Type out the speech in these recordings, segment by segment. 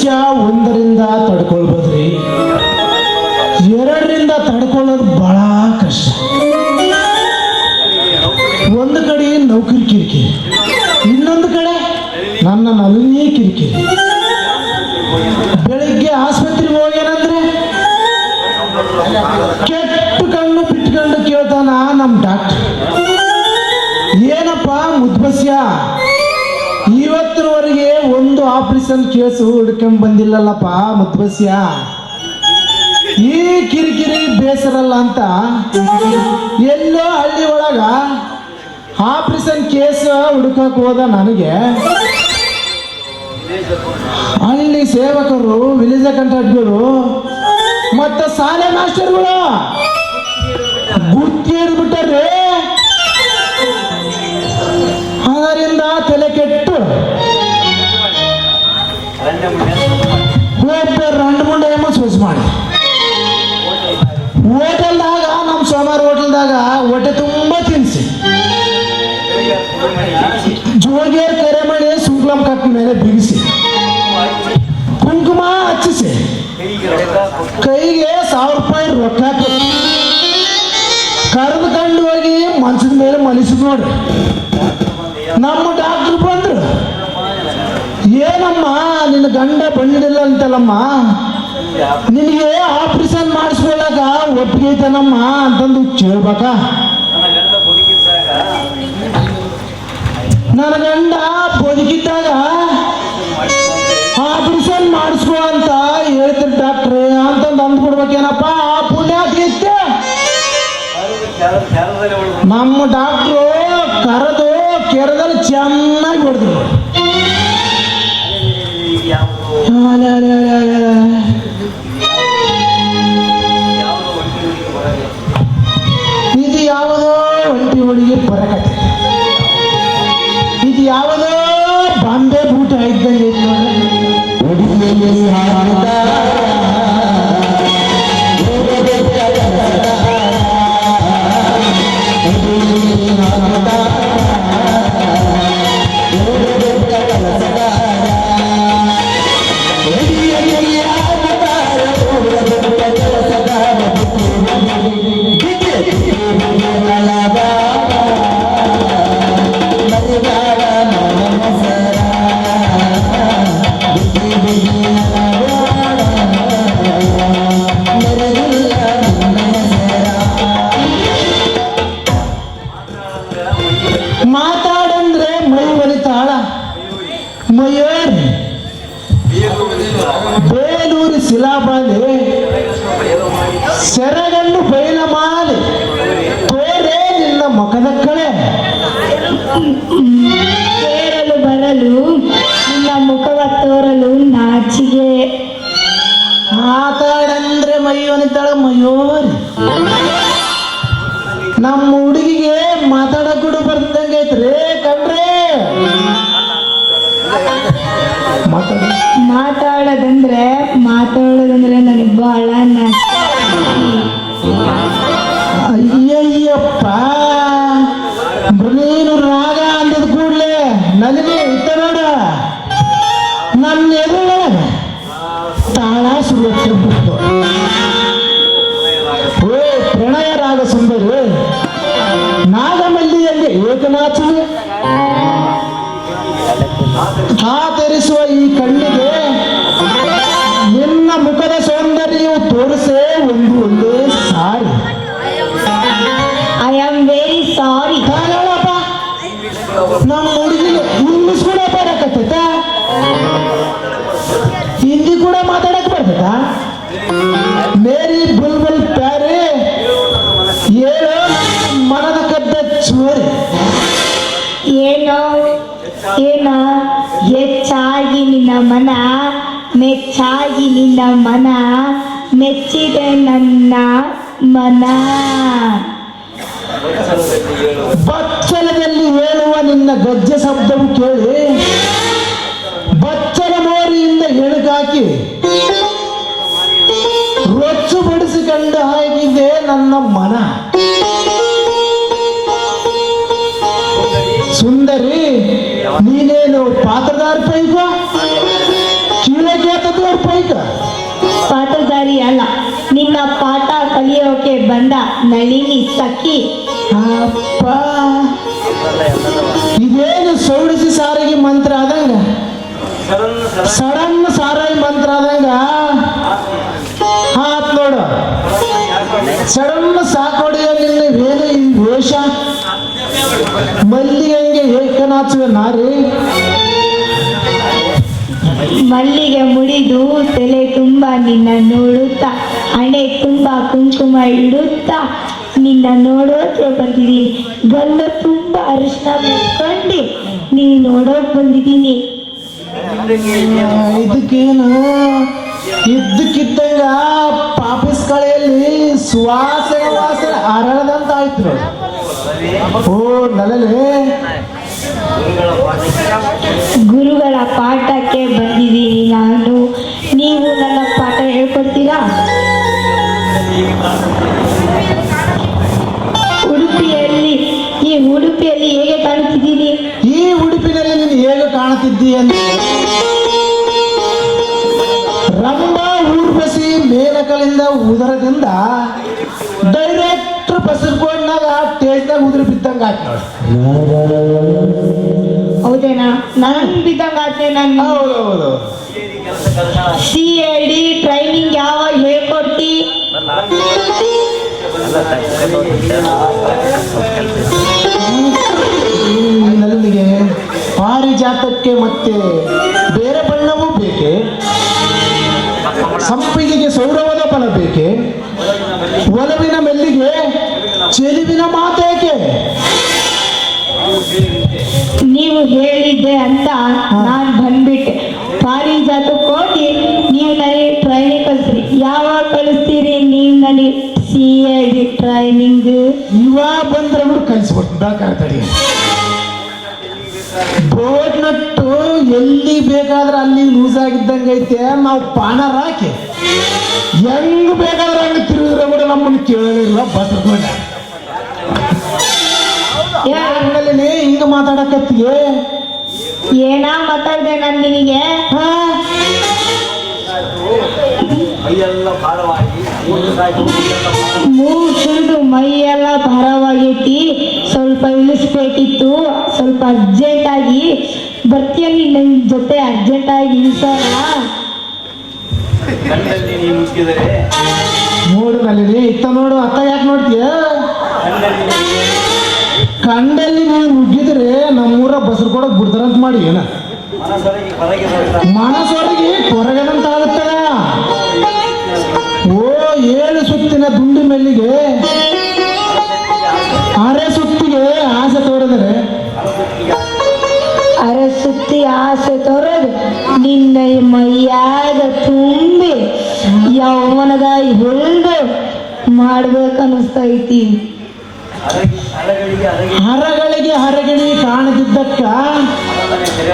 ಮನುಷ್ಯ ಒಂದರಿಂದ ತಡ್ಕೊಳ್ಬೋದ್ರಿ, ಎರಡರಿಂದ ತಡ್ಕೊಳ್ಳೋದು ಬಹಳ ಕಷ್ಟ. ಒಂದು ಕಡೆ ನೌಕರಿ ಕಿರಿಕಿರಿ, ಇನ್ನೊಂದು ಕಡೆ ನನ್ನ ನಲಿನಿ ಕಿರಿಕಿರಿ. ಬೆಳಿಗ್ಗೆ ಆಸ್ಪತ್ರೆಗೆ ಹೋಗ್ಯಾನಂದ್ರೆ ಕೆಟ್ಟು ಕಣ್ಣು ಬಿಟ್ಕೊಂಡು ಕೇಳ್ತಾನ ನಮ್ಮ ಡಾಕ್ಟರ್, ಏನಪ್ಪ ಮುದ್ಬಸ್ಯ, ಇವತ್ತಿನವರೆಗೆ ಒಂದು ಆಪರೇಷನ್ ಕೇಸು ಹುಡ್ಕೊಂಡ್ ಬಂದಿಲ್ಲಲ್ಲಪ್ಪ ಮುದ್ಬಸ್ಯ, ಈ ಕಿರಿಕಿರಿ ಬೇಸರಲ್ಲ ಅಂತ ಎಲ್ಲೋ ಹಳ್ಳಿ ಒಳಗ ಆಪರೇಷನ್ ಕೇಸ್ ಹುಡುಕಕ್ಕೆ ಹೋದ ನನಗೆ ಹಳ್ಳಿ ಸೇವಕರು, ವಿಲೇಜ್ ಕಂಟ್ರಾಕ್ಟ್ಗಳು ಮತ್ತೆ ಶಾಲೆ ಮಾಸ್ಟರ್ಗಳು ಗುರ್ತಿ ಹಿಡಿದ್ಬಿಟ್ಟಾರೆ. ಅದರಿಂದ ತಲೆ ಕೆಟ್ಟು ರಂಡು ಮುಂಡೆ ಸೋಸ್ ಮಾಡಿ ಹೋಟೆಲ್ದಾಗ, ನಮ್ಮ ಸೋಮಾರ ಹೋಟೆಲ್ದಾಗ ಹೊಟ್ಟೆ ತುಂಬ ತಿನ್ಸಿ ಜೋಗಿಯರ್ ಕರೆ ಮಾಡಿ ಸುಂಕ್ಲಂ ಕಟ್ಟ ಮೇಲೆ ಬಿಗಿಸಿ ಕುಂಕುಮ ಹಚ್ಚಿಸಿ ಕೈಗೆ 1000 ರೂಪಾಯಿ ರೊಕ್ಕ ಕರೆದುಕೊಂಡು ಹೋಗಿ ಮನ್ಸದ ಮೇಲೆ ಮಲಿಸಿದ್ ನೋಡ್ರಿ. ನಮ್ಮ ಡಾಕ್ಟರ್ ಬಂದ್ರು, ಏನಮ್ಮ ನಿನ್ನ ಗಂಡ ಬಂದಿಲ್ಲ ಅಂತಲ್ಲಮ್ಮ, ನಿನಗೆ ಆಪರೇಷನ್ ಮಾಡಿಸ್ಕೊಳ್ಳಾಕ ಒಪ್ಪಿಗೆ ಐತನಮ್ಮ ಅಂತಂದು ಕೇಳ್ಬೇಕ. ನನ್ನ ಗಂಡ ಬದುಕಿದ್ದಾಗ ಆಪರೇಷನ್ ಮಾಡಿಸ್ಕೊ ಅಂತ ಹೇಳ್ತಾರೆ ಡಾಕ್ಟ್ರೆ ಅಂತಂದು ಅಂದ್ಬಿಡ್ಬೇಕೇನಪ್ಪ. ಆ ಪುಣ್ಯ ಐತೆ. ನಮ್ಮ ಡಾಕ್ಟ್ರು ಕರೆದು ಕೆರೆದಲ್ಲಿ ಚೆನ್ನಾಗಿ ಹೊಡೆದ್ರು. ಇದು ಯಾವುದೋ ಒಂಟಿ ಹುಡುಗಿ ಬರಕತ್ತೆ, ಇದು ಯಾವುದೋ ಬಾಂಬೆ ಬೂಟ ಇದ್ದಂಗೆ ಮಾತಾಡಂದ್ರೆ ಮೈ ಒಲಿತಾಳ ಮಯೂರ್ ಬೇಲೂರು ಶಿಲಾಬಾಲಿ ಸೆರಗನ್ನು ಬಯಲ ಮಾಡಿ ತೋರೆ ನಿನ್ನ ಮುಖದ ಕಳೆ ಸೇರಲು ಬರಲು ನಿನ್ನ ಮುಖವ ತೋರಲು ನಾಚಿಗೆ. ಮಾತಾಡಂದ್ರೆ ಮೈ ಒಲಿತಾಳ ಮಯೂರ್. ನಮ್ಮ ಹುಡುಗಿಗೆ ಮಾತಾಡಕ್ ಕೂಡ ಬರ್ದಂಗೈತ್ರಿ ಕಣ್ರಿ. ಮಾತಾಡೋದಂದ್ರೆ ನನಗೆ ಬಹಳ ಅಯ್ಯಯ್ಯಪ್ಪ, ನೀನು ರಾಗ ಅಂದದ ಕೂಡ್ಲೆ ನನಗೆ ಇತ್ತ ನೋಡ ನನ್ನ ಎದುರು ತಾಳ ಸುಳ್ಳು. ಓ ಪ್ರಣಯ ರಾಗ ಸುಂದರಿ ನಾಗಮಲ್ಲಿಯಲ್ಲಿ ಏಕನಾಥುವೆ ಆತರಿಸುವ ಈ ಕಣ್ಣಿಗೆ ನಿನ್ನ ಮುಖದ ಸೌಂದರ್ಯವು ತೋರಿಸೇ ಒಂದೇ ಸಾರಿ. I am very sorry. ಹೇಳಪ್ಪ, ನಮ್ಮ ಹುಡುಗಿಗೆ ಇಂಗ್ಲಿಷ್ ಕೂಡ ಬರಕತ್ತೈತ, ಹಿಂದಿ ಕೂಡ ಮಾತಾಡಕ್ ಬರ್ತೈತ. ಮೇರಿ ಬುಲ್ಬುಲ್ ಪ್ಯಾರೆ ಏನೋ ಮನದ ಕದ್ದ ಚೋರಿ. ಏನೋ ಹೆಚ್ಚಾಗಿ ನಿನ್ನ ಮನ, ಮೆಚ್ಚಾಗಿ ನಿನ್ನ ಮನ, ಮೆಚ್ಚಿದೆ ನನ್ನ ಮನ. ಬಚ್ಚಲದಲ್ಲಿ ಹೇಳುವ ನಿನ್ನ ಗಜ್ಜೆ ಶಬ್ದವು ಕೇಳಿ ಬಚ್ಚಲ ಮೋರಿಯಿಂದ ಎಣುಕಾಕಿ ರೊಚ್ಚು ಬಡಿಸಿಕೊಂಡು ಆಗಿದೆ ನನ್ನ ಮನ. ಸುಂದರಿ ನೀನೇನು ಪಾತ್ರದಾರ ಪೈಕೋ ಕೀಳಕ್ಕೆ ಆತದ್ದು ಅವ್ರ ಪೈಕ ಪಾಠಧಾರಿ ಅಲ್ಲ, ನಿನ್ನ ಪಾಠ ಕಲಿಯೋಕೆ ಬಂದ ನಳಿನಿ ಸಖಿ. ಅಪ್ಪ ಇದೇನು ಸೌಡಿಸಿ ಸಾರಿಗೆ ಮಂತ್ರ ಆದಂಗ, ಸಡನ್ ಸಾರಾಯಿ ಮಂತ್ರ ಆದಂಗ ಹಾತ್ ನೋಡು. ಸಡನ್ ಸಾಕೋಡಿಯ ನಿನ್ನ ಏನು ಈ ವೇಷ, ಮಲ್ಲಿಗೆಂಗೆ ಏಕನಾಚುವ ನಾರಿ. ಮಲ್ಲಿಗೆ ಮುಡಿದು ತಲೆ ತುಂಬ ನಿನ್ನ ನೋಡುತ್ತಾ, ಹಣೆ ತುಂಬ ಕುಂಕುಮ ಇಡುತ್ತಾ ನಿನ್ನ ನೋಡೋಕೆ ಬಂದಿದ್ದೀನಿ. ಗಲ್ಲ ತುಂಬ ಅರಿಶಿನ ಮುಟ್ಕೊಂಡು ನೀನು ನೋಡೋಕೆ ಬಂದಿದ್ದೀನಿ. ಇದಕ್ಕೇನು ಇದ್ದಕ್ಕಿದ್ದಂಗ ಪಾಪಿಸ್ ಕಳೆಯಲ್ಲಿ ಸುವಾಸನೆ ವಾಸನೆ ಹರಳದಂತ ಆಯ್ತು ನೋಡಿ. ಓ ನಲಲೆ ಗುರುಗಳ ಪಾಠಕ್ಕೆ ಬಂದಿದ್ದೀನಿ ನಾನು. ನೀವು ನನ್ನ ಪಾಠ ಹೇಳ್ಕೊಡ್ತೀರಾ? ಉಡುಪಿಯಲ್ಲಿ ಹೇಗೆ ಕಾಣುತ್ತಿದ್ದೀನಿ? ಈ ಉಡುಪಿನಲ್ಲಿ ನೀನು ಹೇಗೆ ಕಾಣುತ್ತಿದ್ದೀ ಅಂದ್ರೆ ರಂಭ ಊರ್ವಶಿ ಮೇಲಕಲಿಂದ ಉದರದಿಂದ ಡೈರೆಕ್ಟ್ ಬಸರ್ಕೊಂಡಾಗ ಸ್ಟೇಜ್ನಾಗ ಉದುರು ಬಿದ್ದಂಗ ಆಯ್ತು ನೋಡಿ. ಹೌದೇನಾ? ನಾನು ಬಿದ್ದಂಗ ಆಯ್ತು. ನಾನು ಹೌದೌದು. CID ಟ್ರೈನಿಂಗ್ ಯಾವಾಗ ಹೇಳ್ಕೊಡ್ತಿ? ನಲ್ಲಿಗೆ ಪಾರಿಜಾತಕ್ಕೆ ಮತ್ತೆ ಬೇರೆ ಬಣ್ಣವೂ ಬೇಕೆ, ಸಂಪಿಗೆಗೆ ಸೌರವದ ಫಲ ಬೇಕೆ, ಒಲವಿನ ಮೆಲ್ಲಿಗೆ ಚೆಲುವಿನ ಮಾತೇಕೆ? ನೀವು ಹೇಳಿದ್ದೆ ಅಂತ ನಾನು ಬಂದ್ಬಿಟ್ಟೆ. ಪಾರಿಜಾತಕ್ಕೆ ಹೋಗಿ ನೀವು ನನಗೆ ಟ್ರೈನಿಂಗ್ ಕಳಿಸ್ರಿ. ಯಾವಾಗ ಕಳಿಸ್ತೀರಿ ನೀವು ನನಗೆ CID ಟ್ರೈನಿಂಗ್? ಇವಾಗ ಬಂದ್ರೆ ಬಿಡು ಕಲಿಸ್ಬಿಡ್ತೀನಿ ಬೇಕಾಗ್ತದೆ. ಬೋಟ್ ನಟ್ಟು ಎಲ್ಲಿ ಬೇಕಾದ್ರೆ ಅಲ್ಲಿ ಲೂಸ್ ಆಗಿದ್ದಂಗೆ ಐತೆ. ನಾವು ಪಾನರ್ ಹಾಕಿ ಹೆಂಗ್ ಬೇಕಾದ್ರೆ ಹಂಗೆ ತಿರುಗಿದ್ರೆ ಕೂಡ ನಮ್ಮನ್ನು ಕೇಳಲಿಲ್ಲ ಬಸರ್ಕೊಂಡ. ನೀ ಹಿಂಗ ಮಾತಾಡಕತ್ತಿಗೆ ಏನ ಮಾತಾಡ್ದೆ ನಾನು ನಿನಗೆ? ಮೂಸುದು ಮೈಯೆಲ್ಲ ಭಾರವಾಗೈತಿ, ಸ್ವಲ್ಪ ಇಳಿಸ್ಬೇಕಿತ್ತು. ಸ್ವಲ್ಪ ಅರ್ಜೆಂಟಾಗಿ ಬರ್ತೀಯ ನನ್ನ ಜೊತೆ? ಅರ್ಜೆಂಟಾಗಿ ಇಳಿಸೋಣ. ನೋಡು ನಲ್ಲಿ ಇತ್ತ ನೋಡು, ಅತ್ತ ಯಾಕೆ ನೋಡ್ತೀಯ? ಕಂಡಲ್ಲಿ ನೀವು ನುಗ್ಗಿದ್ರೆ ನಮ್ಮೂರ ಬಸರು ಕೊಡಕ್ ಬಿಡ್ತಾರಂತ ಮಾಡಿ ಏನ ಮನಸ್ಸೊಳಗೆ ಹೊರಗದಂತ ಆಗುತ್ತಲ್ಲ. ಓ 7 ಸುತ್ತಿನ ದುಂಡು ಮೆಲ್ಲಿಗೆ ಅರೆ ಸುತ್ತಿಗೆ ಆಸೆ ತೋರಿದರೆ, ಅರೆ ಸುತ್ತಿ ಆಸೆ ತೊರೆದು ನಿನ್ನ ಮೈಯಾಗ ತುಂಬಿ ಯೌವನದ ಹಿಡಿದು ಮಾಡ್ಬೇಕನ್ನಿಸ್ತೈತಿ. ಹರಗಳಿಗೆ ಹರಗಿಣಿ ಕಾಣದಿದ್ದಕ್ಕ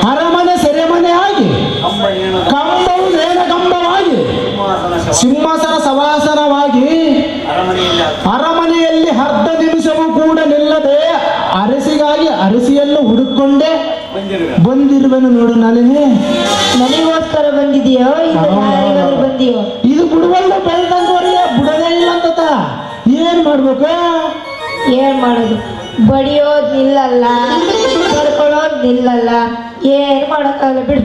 ಹರಮನೆ ಸೆರೆಮನೆ ಆಗಿ ಕಂಬವು ನೇಣ ಕಂಬವಾಗಿ ಸಿಂಹಾಸನ ಸವಾಸನವಾಗಿ ಅರಮನೆಯಲ್ಲಿ ಅರ್ಧ ನಿಮಿಷವೂ ಕೂಡ ನಿಲ್ಲದೆ ಅರಸಿಗಾಗಿ ಅರಸಿಯನ್ನು ಹುಡುಕೊಂಡೆ ಬಂದಿರುವೆನು ನೋಡು. ನಳಿನಿ ನನಗೋಸ್ಕರ ಬಂದಿದೆಯೋ ಬಂದಿಯೋ? ಇದು ಬಿಡುವಲ್ಲ ಬೆಳ್ದಂಗವರೆಗೆ ಬಿಡದೇ ಇಲ್ಲ ಅಂತ ಏನ್ ಮಾಡ್ಬೇಕು? ಏನ್ ಮಾಡೋದು? ಬಡಿಯೋದು ನಿಲ್ಲಲ್ಲ, ಬಡ್ಕೊಳ್ಳೋದು ನಿಲ್ಲಲ್ಲ, ಏನ್ ಮಾಡೋಕ್ಕಾಗಲ್ಲ ಬಿಡು.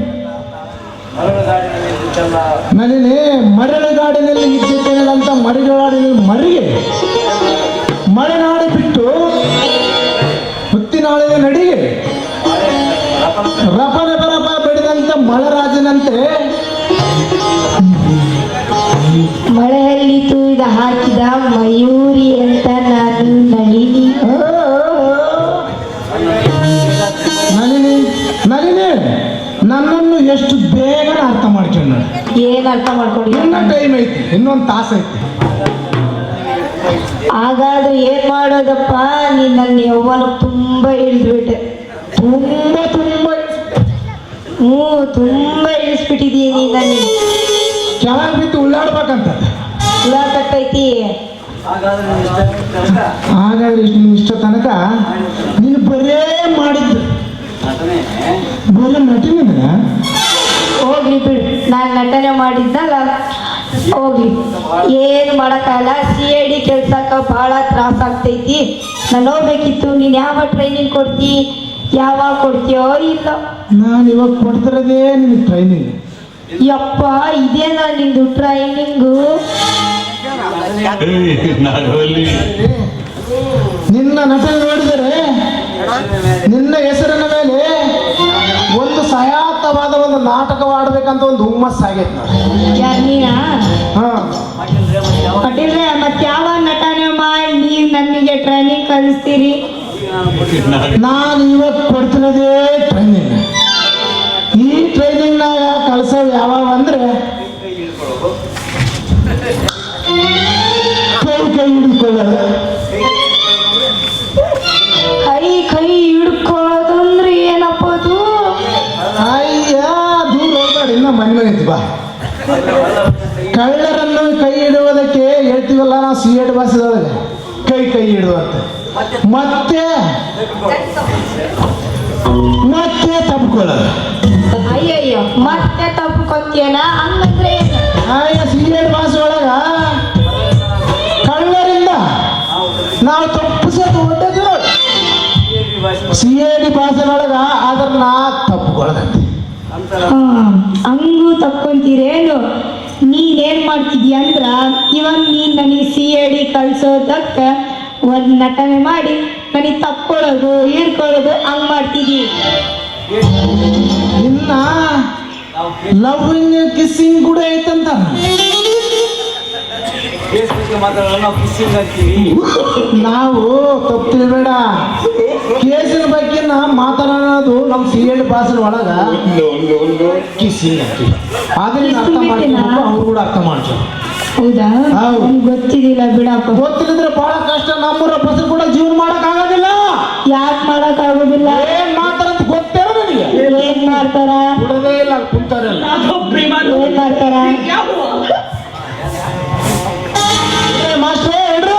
ನಳಿನಿ ಮರಳುಗಾಡಿನಲ್ಲಿ ಇದ್ದಿದ್ದೇನಂತ ಮರಳುಗಾಡಿನಲ್ಲಿ ಮರಿಗೆ ಮಲೆನಾಡು ಬಿಟ್ಟು ಹುತ್ತಿನಾಳಿನ ನಡಿಗೆ ರಪನ ಬರಪ ಬೆಳೆದಂತ ಮಳರಾಜನಂತೆ ಮಳೆಯಲ್ಲಿ ತೂಯ್ದ ಹಾಕಿದ ಮಯೂರಿ ಅಂತ ನಾನು ನಳಿನಿ. ನಳಿನಿ ನಳಿನಿ ನನ್ನನ್ನು ಎಷ್ಟು ಬೇಗ ಅರ್ಥ ಮಾಡ್ಕೊಂಡು ನೋಡಿ. ಏನ್ ಅರ್ಥ ಮಾಡ್ಕೊಂಡು? ಇನ್ನೂ ಟೈಮ್ ಐತಿ, ಇನ್ನೊಂದು ತಾಸು ಐತಿ. ಹಾಗಾದ್ರೆ ಏನ್ ಮಾಡೋದಪ್ಪ? ನೀನ್ ನನ್ನ ಯೌವನ ತುಂಬಾ ಇಳಿದ್ಬಿಟ್ಟೆ. ತುಂಬಾ ತುಂಬಾ ತುಂಬಾ ಇಳಿಸ್ಬಿಟ್ಟಿದೀನಿ. ನನಗೆ ಕೆಳಗೆ ಬಿದ್ದು ಉಳ್ಳಾಡ್ಬೇಕಂತ ಹುಳ ಕಟ್ಟೈತಿ. ಹಾಗಾದ್ರೆ ಇಷ್ಟ ತನಕ ನೀನು ಬರೇ ಮಾಡಿದ್ದು ಬರೀ ನಟಿ ನಿನಗ ಹೋಗ್ಲಿ ಬಿಡು. ನಾನು ನಟನೆ ಮಾಡಿದ್ನಲ್ಲ ಹೋಗ್ಲಿ, ಏನು ಮಾಡೋಕ್ಕಾಗಲ್ಲ. CID ಕೆಲ್ಸಕ್ಕೆ ಭಾಳ ತ್ರಾಸ ಆಗ್ತೈತಿ. ನಾನು ಹೋಗ್ಬೇಕಿತ್ತು. ನೀನು ಯಾವ ಟ್ರೈನಿಂಗ್ ಕೊಡ್ತಿ, ಯಾವಾಗ ಕೊಡ್ತೀಯೋ ಇಲ್ಲ. ನಾನು ಇವಾಗ ಕೊಡ್ತಿರೋದೇ ನಿನಗೆ ಟ್ರೈನಿಂಗ್. ಯಪ್ಪ, ಇದೇನಾ ನಿಂದು ಟ್ರೈನಿಂಗು? ನಿನ್ನ ನಟನೆ ನೋಡಿದರೆ ನಿನ್ನ ಹೆಸರಿನ ಮೇಲೆ ಒಂದು ಸಯಾತವಾದ ಒಂದು ನಾಟಕವಾಡ್ಬೇಕಂತ ಒಂದು ಹುಮ್ಮಸ್ಸಾಗೈತೆ ನೋಡಿ. ಯಾರು ನೀನಾ? ಹಾ, ಪಟೇಲ್ರೆ, ಮತ್ತೆ ಯಾವ ನಟನೆ ಮಾಡಿ ನೀವು ನನಗೆ ಟ್ರೈನಿಂಗ್ ಕಲಿಸ್ತೀರಿ? ನಾನು ಇವಾಗ ಕೊಡ್ತಿರೋದೇ ಟ್ರೈನಿಂಗ್. ಈ ಟ್ರೈನಿಂಗ್ನಾಗ ಕಳ್ಸೋದು ಯಾವಾಗ ಅಂದ್ರೆ ಕೈ ಹಿಡಿದುಕೊಳ್ಳೋದು. ಕೈ ಹಿಡ್ಕೊಳ್ಳೋದಂದ್ರೆ ಏನಪ್ಪ ಅದು? ಅಯ್ಯ, ದೂರ ಹೋಗ್ಬೇಡಿ, ಇನ್ನ ಮನೆ ಐತಿ ಬಾ. ಕಳ್ಳರನ್ನು ಕೈ ಹಿಡುವುದಕ್ಕೆ ಹೇಳ್ತೀವಲ್ಲ ನಾವು CID ಭಾಷೆದೊಳಗೆ, ಕೈ ಹಿಡುವಂತ. ಮತ್ತೆ ತಪ್ಕೊಳ್ಳೋದು. ಅಯ್ಯಯ್ಯೋ, ಮತ್ತೆ ತಪ್ಕೊತೀಯನ? ಹಂಗಂದ್ರೆ ಏನು? ಅಯ್ಯ, CID ಭಾಷೆ ಒಳಗ ಕಳ್ಳರಿಂದ ನಾವು ತಪ್ಪಿಸೋದು ಒಡ್ಡದು. CID ಭಾಷೆನೊಳಗ ಅದನ್ನ ತಪ್ಪಿಕೊಳ್ಳದಂತೆ. ಹಂಗೂ ತಕ್ಕೊಂತೀರೇನು? ನೀನೇನ್ ಮಾಡ್ತಿದ್ಯ ಅಂದ್ರ, ಇವಾಗ ನೀನ್ ನನಗೆ CID ಕಳ್ಸೋದಕ್ಕೆ ಒಂದು ನಟನೆ ಮಾಡಿ ನನಗೆ ತಕ್ಕೊಳ್ಳೋದು ಹಿಡ್ಕೊಳ್ಳೋದು ಹಂಗ್ ಮಾಡ್ತಿದ್ದಿ. ಇನ್ನ ಲವ್ವಿಂಗ್ ಕಿಸ್ಸಿಂಗ್ ಕೂಡ ಐತಂತ. ನಾವು ತಪ್ಪು ತಿಳಿಬೇಡ. ಕೇಸಿನ ಬಗ್ಗೆ ಮಾತಾಡೋದು ನಮ್ಮ CID ಭಾಷೆ ಒಳಗ ಕಿಸ್ಸಿಂಗ್ ಅಂತೀವಿ. ಅದನ್ನ ಅರ್ಥ ಮಾಡ್ಕೊಂಡು ಅವ್ರು ಕೂಡ ಅರ್ಥ ಮಾಡ್ತಾರೆ. ಹೌದಾ? ಹೌದು. ನಮ್ಗ್ ಗೊತ್ತಿದ್ದಿಲ್ಲ ಬಿಡಪ್ಪ. ಗೊತ್ತಿಲ್ಲದ್ರೆ ಬಹಳ ಕಷ್ಟ. ನಮ್ಮೂರ ಬಸ್ ಕೂಡ ಜೀವನ ಮಾಡಕ್ ಆಗೋದಿಲ್ಲ. ಯಾಕೆ ಮಾಡಕ್ ಆಗೋದಿಲ್ಲ? ಏನ್ ಮಾಡ್ತಾರಂತ ಗೊತ್ತೇಳ ನನಗೆ. ಏನ್ ಮಾಡ್ತಾರ? ಬಿಡದೇ ಇಲ್ಲ, ಕುಂತಾರಲ್ಲ. ಏನ್ ಮಾಡ್ತಾರ? ಮಾಸ್ಟ್ರೇ ಹೇಳ್ರಿ.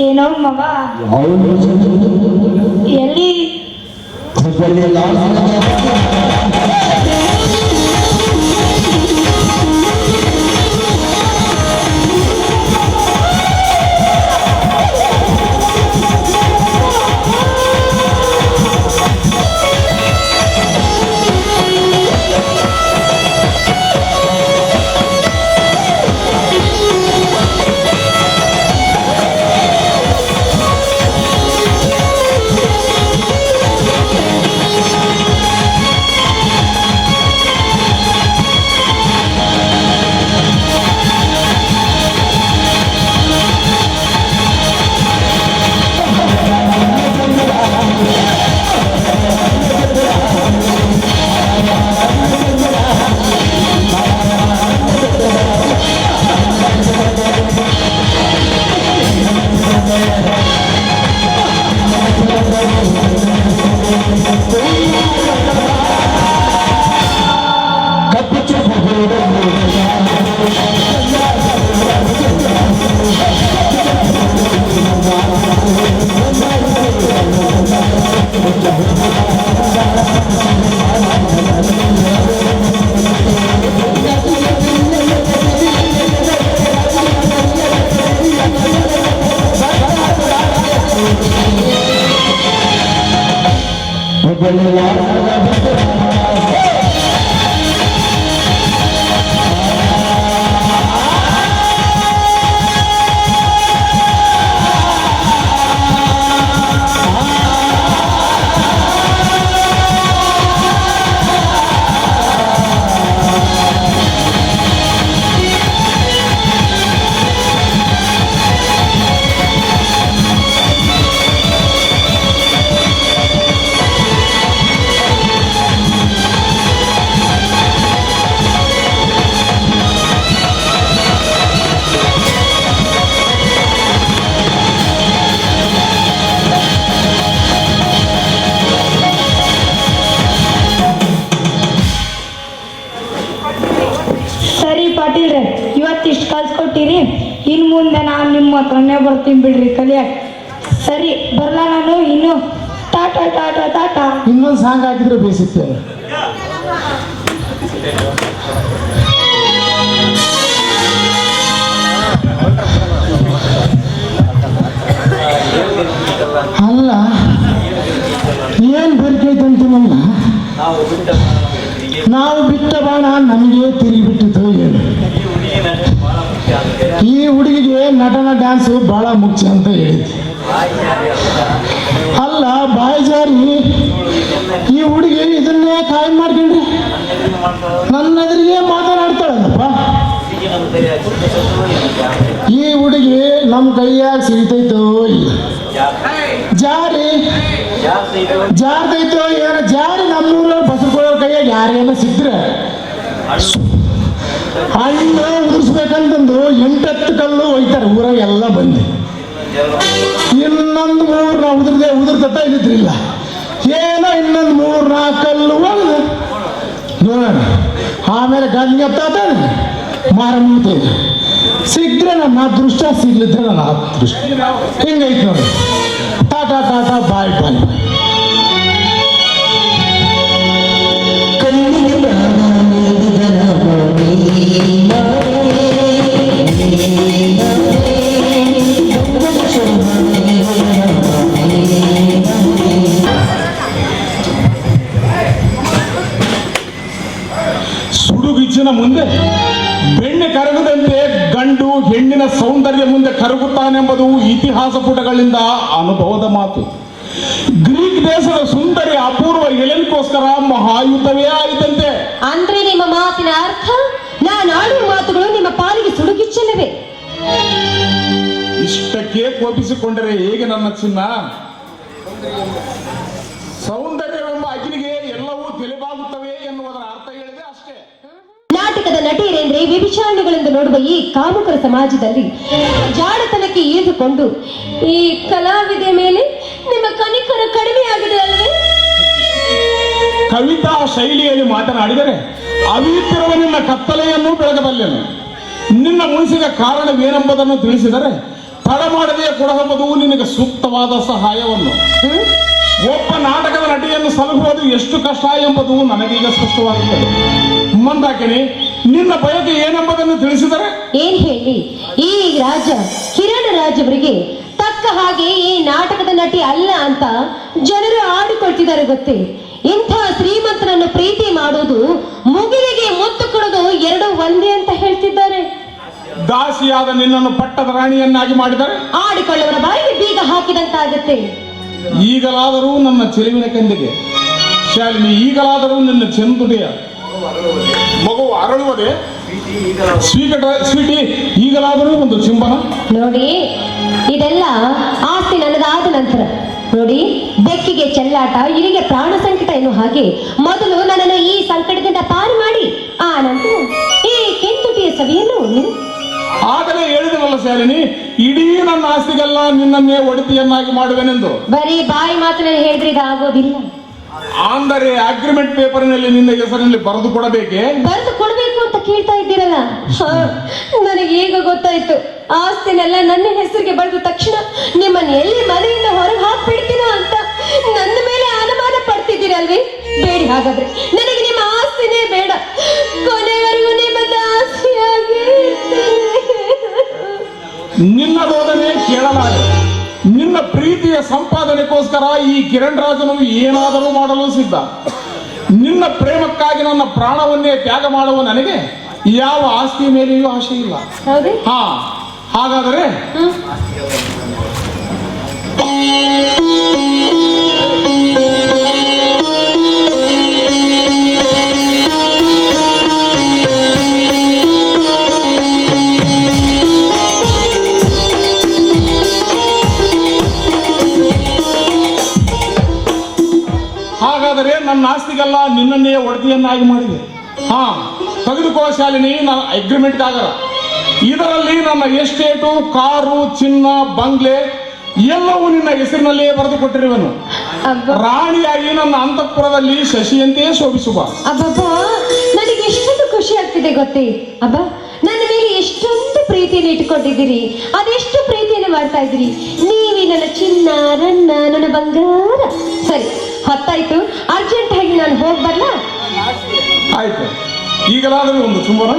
ಏನೋ ಮಗ, ಎಲ್ಲಿ? ಸರಿ ಪಾಟೀಲ್ರೆ, ಇವತ್ತಿಷ್ಟು ಕಲ್ಸ್ಕೊಟ್ಟಿರಿ. ಇನ್ನು ಮುಂದೆ ನಾನು ನಿಮ್ಮ ಹತ್ರನೇ ಬರ್ತೀನಿ ಬಿಡ್ರಿ ಕಲಿಯಕ್ಕೆ. ಸರಿ ಬರಲ್ಲ ನಾನು ಇನ್ನು. ಟಾಟಾ ಟಾಟಾ ಟಾಟಾ. ಇನ್ನೊಂದು ಸಾಂಗ್ ಹಾಕಿದ್ರೆ ಬೇಯಿಸುತ್ತೇವೆ. ಅಲ್ಲ ಏನ್ ಬೇಕೈತಂತ ನಮ್ಮ ನಾವು ಬಿಟ್ಟ ಬಾಣ ನಮಗೆ ತಿರುಗಿಬಿಟ್ಟಿತ್ತು ಏನು. ಈ ಹುಡುಗಿಗೆ ನಟನ ಡ್ಯಾನ್ಸು ಬಹಳ ಮುಖ್ಯ ಅಂತ ಹೇಳಿದ್ವಿ. ಅಲ್ಲ ಬಾಯ್ಜಾರಿ ಈ ಹುಡುಗಿ ಇದನ್ನೇ ಕಾಯಂ ಮಾಡ್ಕೊಂಡ್ರಿ ನನ್ನ ಎದುರಿಗೆ ಮಾತನಾಡ್ತಾಳಲ್ಲಪ್ಪ. ಈ ಹುಡುಗಿ ನಮ್ಮ ಕೈಯಾಗ ಸಿಗ್ತೈತೋ ಇಲ್ಲ, ಜಾರಿ ಜಾರ್ತೈತೋ ಏನೋ. ಜಾರಿ ನಮ್ಮೂರ ಬಸರುಗಳ ಕೈಯಾಗ ಯಾರೇನೋ ಸಿಕ್ಕ್ರೆ ಹಣ್ಣು ಉದುರ್ಸ್ಬೇಕಂತಂದು 8-10 ಕಲ್ಲು ಒಯ್ತಾರೆ ಊರಾಗ ಎಲ್ಲ ಬಂದು. ಇನ್ನೊಂದು 3-4 ಉದುರ್ತತ್ತ ಇದ್ರಿಲ್ಲ ಏನೋ ಇನ್ನೊಂದು 3-4 ಕಲ್ಲು ಒಳ್ಳೆ ನೋಡೋಣ. ಆಮೇಲೆ ಗಂಗೆತ್ತಾತ ಮಾರ ಮುಗ್ತದೆ. ಸಿಗ್ರೆ ನನ್ನ ಅದೃಷ್ಟ, ಸಿಗ್ಲಿದ್ರೆ ನನ್ನ ಅದೃಷ್ಟ. ಹಿಂಗೈತೆ ನೋಡಿ. ಟಾಟಾ ಟಾಟಾ ಬಾಯ್ ಬಾಯ್. ಸುಡುಗಿಚ್ಚಿನ ಮುಂದೆ ಬೆಣ್ಣೆ ಕರಗದಂತೆ ಗಂಡು ಹೆಣ್ಣಿನ ಸೌಂದರ್ಯ ಮುಂದೆ ಕರಗುತ್ತಾನೆಂಬುದು ಇತಿಹಾಸ ಪುಟಗಳಿಂದ ಅನುಭವದ ಮಾತು. ಗ್ರೀಕ್ ದೇಶದ ಸುಂದರಿ ಅಪೂರ್ವ ಎಲೆನ್ಕೋಸ್ಕರ ಮಹಾಯುದ್ಧವೇ ಆಯಿತಂತೆ. ಅಂದ್ರೆ ನಿಮ್ಮ ಮಾತಿನ ಅರ್ಥ ನಾನು ಆಡುವ ಮಾತುಗಳು ನಿಮ್ಮ ಪಾಲಿಗೆ ಸುಡುಗಿಚ್ಚಲ್ಲವೇ? ಇಷ್ಟಕ್ಕೆ ಕೋಪಿಸಿಕೊಂಡರೆ ಹೇಗೆ ನನ್ನ ಚಿನ್ನ? ಸೌಂದರ್ಯವೆಂಬ ಅಗ್ನಿಗೆ ಎಲ್ಲವೂ ತಿಳಿವಾಗುತ್ತವೆ ಎನ್ನುವುದರ ಅರ್ಥ ಹೇಳಿದೆ ಅಷ್ಟೇ. ನಾಟಕದ ನಟಿಯರೆಂದ್ರೆ ವ್ಯಭಿಚಾರಣೆಗಳೆಂದು ನೋಡುವ ಈ ಕಾಮುಕರ ಸಮಾಜದಲ್ಲಿ ಜಾಡತನಕ್ಕೆ ಇಳಿದುಕೊಂಡು ಈ ಕಲಾವಿದೆ ಮೇಲೆ ನಿಮ್ಮ ಕನಿಕರ ಕಡಿಮೆ ಆಗಿದೆ ಅಲ್ವೇ? ಕವಿತಾ ಶೈಲಿಯಲ್ಲಿ ಮಾತನಾಡಿದರೆ ಅವಿತಿರುವ ನಿನ್ನ ಕತ್ತಲೆಯನ್ನು ಬೆಳಗಬಲ್ಲೆನು. ನಿನ್ನ ಮುನಿಸಿದ ಕಾರಣವೇನೆಂಬುದನ್ನು ತಿಳಿಸಿದರೆ ತಡ ಮಾಡದೆಯೇ ಕೊಡಬಹುದು ನಿನಗೆ ಸೂಕ್ತವಾದ ಸಹಾಯವನ್ನು. ಒಬ್ಬ ನಾಟಕದ ನಟಿಯನ್ನು ಸಲಹುವುದು ಎಷ್ಟು ಕಷ್ಟ ಎಂಬುದು ನನಗೀಗ ಸ್ಪಷ್ಟವಾಗುತ್ತದೆ. ಮಂದಾಕಿನಿ, ನಿನ್ನ ಬಯಕೆ ಏನೆಂಬುದನ್ನು ತಿಳಿಸಿದರೆ ಏನ್ ಹೇಳಿ, ಈ ರಾಜ ಕಿರಣ ರಾಜವರಿಗೆ ತಕ್ಕ ಹಾಗೆ ಈ ನಾಟಕದ ನಟಿ ಅಲ್ಲ ಅಂತ ಜನರು ಆಡಿಕೊಳ್ತಿದ್ದಾರೆ ಗೊತ್ತೇ. ಇಂಥ ಶ್ರೀಮಂತನನ್ನು ಪ್ರೀತಿ ಮಾಡುವುದು, ಮುಗಿಲಿಗೆ ಮುತ್ತು ಕೊಡೋದು ಎರಡು ಒಂದೇ ಅಂತ ಹೇಳ್ತಿದ್ದಾರೆ. ದಾಸಿಯಾದ ನಿನ್ನನ್ನು ಪಟ್ಟದ ರಾಣಿಯನ್ನಾಗಿ ಮಾಡಿದರೆ ಆಡಿಕೊಳ್ಳುವರ ಬಾಯಿಗೆ ಬೀಗ ಹಾಕಿದಂತಾಗುತ್ತೆ. ಈಗಲಾದರೂ ನನ್ನ ಚೆಲುವಿನ ಕಂದಿಗೆ ಶಾಲಿನಿ, ಈಗಲಾದರೂ ನಿನ್ನ ಚೆಂದುಡೆಯ ಮಗು ಅರಳುವುದೇ ಸ್ವೀಟಿ, ಈಗಲಾದರೂ ಒಂದು ಚುಂಬನ. ನೋಡಿ, ಇದೆಲ್ಲ ಆಸ್ತಿ ನನ್ನದಾದ ನಂತರ. ನೋಡಿ, ಬೆಕ್ಕಿಗೆ ಚೆಲ್ಲಾಟ, ಇರಿಗೆ ಪ್ರಾಣ ಸಂಕಟ ಎನ್ನುವ ಹಾಗೆ ಮೊದಲು ನನ್ನನ್ನು ಈ ಸಂಕಟದಿಂದ ಪಾರು ಮಾಡಿ ಆ ನಂತರ ಈ ಕೆಂದುಟಿಯ ಸವಿಯನ್ನು ಆಗಲೇ ಹೇಳಿದನಲ್ಲ ಶಾಲಿನಿ, ಇಡೀ ನನ್ನ ಆಸ್ತಿಗೆಲ್ಲ ನಿನ್ನನ್ನೇ ಒಡತಿಯನ್ನಾಗಿ ಮಾಡುವೆನೆಂದು. ಬರೀ ಬಾಯಿ ಮಾತನ್ನ ಹೇಳಿದ್ರೆ ಇದಾಗೋದಿಲ್ಲ. ಅಂದರೆ ಅಗ್ರಿಮೆಂಟ್ ಪೇಪರ್ನಲ್ಲಿ ನಿನ್ನ ಹೆಸರಿನಲ್ಲಿ ಬರೆದು ಕೊಡಬೇಕೆ? ಬರೆದು ಕೊಡ್ಬೇಕು ಅಂತ ಕೇಳ್ತಾ ಇದ್ದೀರಲ್ಲ, ನನಗೆ ಈಗ ಗೊತ್ತಾಯ್ತು. ಆಸ್ತಿನೆಲ್ಲ ನನ್ನ ಹೆಸರಿಗೆ ಬರೆದ ತಕ್ಷಣ ನಿಮ್ಮನ್ನು ಎಲ್ಲಿ ಮನೆಯಿಂದ ಹೊರಗೆ ಹಾಕ್ಬಿಡ್ತೀನೋ ಅಂತ ನನ್ನ ಮೇಲೆ ಅನುಮಾನ ಪಡ್ತಿದ್ದೀರಲ್ವೇ? ಬೇಡಿ, ಹಾಗಾದ್ರೆ ನನಗೆ ನಿಮ್ಮ ಆಸ್ತಿನೇ ಬೇಡ. ಕೊನೆವರೆಗೂ ನಿಮ್ಮ ದಾಸಿಯಾಗಿ ನಿನ್ನ ಬೋಧನೆ ಕೇಳಲಾರೆ. ನಿನ್ನ ಪ್ರೀತಿಯ ಸಂಪಾದನೆಗೋಸ್ಕರ ಆಸ್ತಿಗೋಸ್ಕರ ಈ ಕಿರಣ್ ರಾಜನು ಏನಾದರೂ ಮಾಡಲು ಸಿದ್ಧ. ನಿನ್ನ ಪ್ರೇಮಕ್ಕಾಗಿ ನನ್ನ ಪ್ರಾಣವನ್ನೇ ತ್ಯಾಗ ಮಾಡುವ ನನಗೆ ಯಾವ ಆಸ್ತಿ ಮೇಲೆಯೂ ಆಶೆ ಇಲ್ಲ. ಹೌದೇ? ಹಾ, ಹಾಗಾದರೆ ನನ್ನ ಆಸ್ತಿಗೆಲ್ಲ ನಿನ್ನನ್ನೇ ಒಡತಿಯನ್ನಾಗಿ ಮಾಡಿದೆ. ಹಾ, ತೆಗೆದುಕೋ ಶಾಲಿನಿ, ನನ್ನ ಅಗ್ರಿಮೆಂಟ್ ಕಾಗರ. ಇದರಲ್ಲಿ ನನ್ನ ಎಸ್ಟೇಟು, ಕಾರು, ಚಿನ್ನ, ಬಂಗ್ಲೆ ಎಲ್ಲವೂ ನಿನ್ನ ಹೆಸರಿನಲ್ಲೇ ಬರೆದು ಕೊಟ್ಟಿರುವೆನು. ರಾಣಿಯಾಗಿ ನನ್ನ ಅಂತಃಪುರದಲ್ಲಿ ಶಶಿಯಂತೆಯೇ ಶೋಭಿಸುವ. ಅಬ್ಬಬ್ಬಾ, ನನಗೆ ಎಷ್ಟೊಂದು ಖುಷಿ ಆಗ್ತಿದೆ ಗೊತ್ತೇ ಅಬ್ಬ. ನನ್ನ ಮೇಲೆ ಎಷ್ಟೊಂದು ಪ್ರೀತಿಯನ್ನು ಇಟ್ಕೊಂಡಿದ್ದೀರಿ, ಅದೆಷ್ಟು ಪ್ರೀತಿಯನ್ನು ಮಾಡ್ತಾ ಇದ್ದೀರಿ. ನೀವೇ ನನ್ನ ಚಿನ್ನ, ರನ್ನ, ನನ್ನ ಬಂಗಾರ. ಸರಿ, ಹೊತ್ತಾಯ್ತು, ಅರ್ಜೆಂಟ್ ಆಗಿ ನಾನು ಹೋಗಿ ಬರ್ಲಾ? ಆಯ್ತು, ಈಗಲಾದರೂ ಒಂದು ಚುಂಬನ.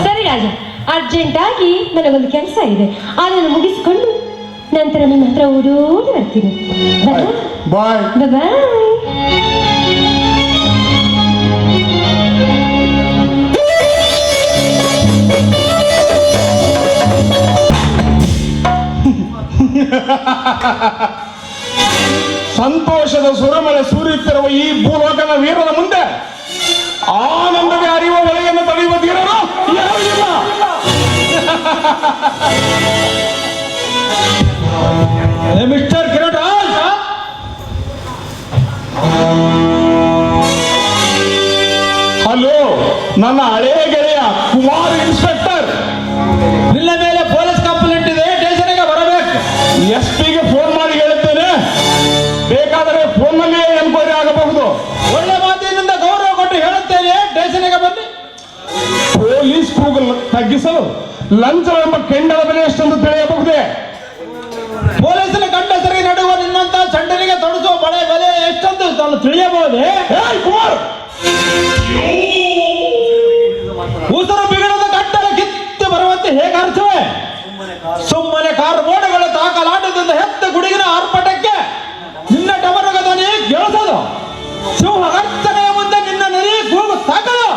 ಸರಿ ರಾಜ, ಅರ್ಜೆಂಟ್ ಆಗಿ ನನಗೊಂದು ಕೆಲಸ ಇದೆ, ಅದನ್ನು ಮುಗಿಸಿಕೊಂಡು ನಂತರ ನಿಮ್ಮ ಹತ್ರ ಓಡೋಡಿ ಬರ್ತೀನಿ. ಬಾಯ್. ಬಾಯ್. ಸಂತೋಷದ ಸುರಮಳೆ ಸುರಿಯುತ್ತಿರುವ ಈ ಭೂಲೋಕದ ವೀರನ ಮುಂದೆ ಆನಂದವೇ ಅರಿಯುವ ಒಳಗೆಯನ್ನು ತಡೆಯುವ ಧೀರರು ಯಾರೂ ಇಲ್ಲ. ಮಿಸ್ಟರ್ ಕಿರಣ್ ರಾಜ್, ಹಲೋ, ನನ್ನ ಹಳೆಯ ಗೆಳೆಯ ಕುಮಾರ್ ಇನ್ಸ್ಪೆಕ್ಟರ್. ನಿನ್ನ ಮೇಲೆ ಪೊಲೀಸ್ ಕಂಪ್ಲೇಂಟ್ ಇದೆ, ಸ್ಟೇಷನ್ಗೆ ಬರಬೇಕು. SP-ಗೆ ಫೋನ್ ಮಾಡಿ ಹೇಳುತ್ತೇನೆ, ಬೇಕಾದರೆ ಫೋನ್ನಲ್ಲಿಯೇ ಎನ್ಕ್ವೈರಿ ಆಗಬಹುದು. ಒಳ್ಳೆ ಮಾತಿನಿಂದ ಗೌರವ ಕೊಟ್ಟು ಹೇಳುತ್ತೇನೆ, ಸ್ಟೇಷನ್ಗೆ ಬನ್ನಿ. ಪೊಲೀಸ್ ಕೂಗು ತಗ್ಗಿಸಲು ಲಂಚವೆಂಬ ಕೆಂಡದ ಬೆಲೆ ಎಷ್ಟೆಂದು ತಿಳಿಯಬಹುದೇ? ಪೊಲೀಸನ ಗಂಡಸರಿಗೆ ನಡುವ ನಿನ್ನಂತ ಚಂಡನಿಗೆ ತೊಡಸುವ ಬಳೆ ಬೆಲೆ ಎಷ್ಟೊಂದು ತಾನು ತಿಳಿಯಬಹುದೇ? ಕುಮಾರ್, ಉಸಿರು ಬಿಗಿಡದ ಗಂಟಲ ಕಿತ್ತು ಬರುವಂತೆ ಹೇಗೆ ಅರ್ಥವೇ? ಸುಮ್ಮನೆ ಕಾರು ಮೋಡಗಳ ತಾಕಲಾಟದಿಂದ ಹೆತ್ತ ಗುಡುಗಿನ ಆರ್ಭಟಕ್ಕೆ ನಿನ್ನ ಟಮರಗ ಧ್ವನಿ ಕೇಳಿಸೋದು. ಸಿಂಹ ಗರ್ಜನೆಯ ಮುಂದೆ ನಿನ್ನ ನೆರಿ ಕೂಗು ತಾಕಲು.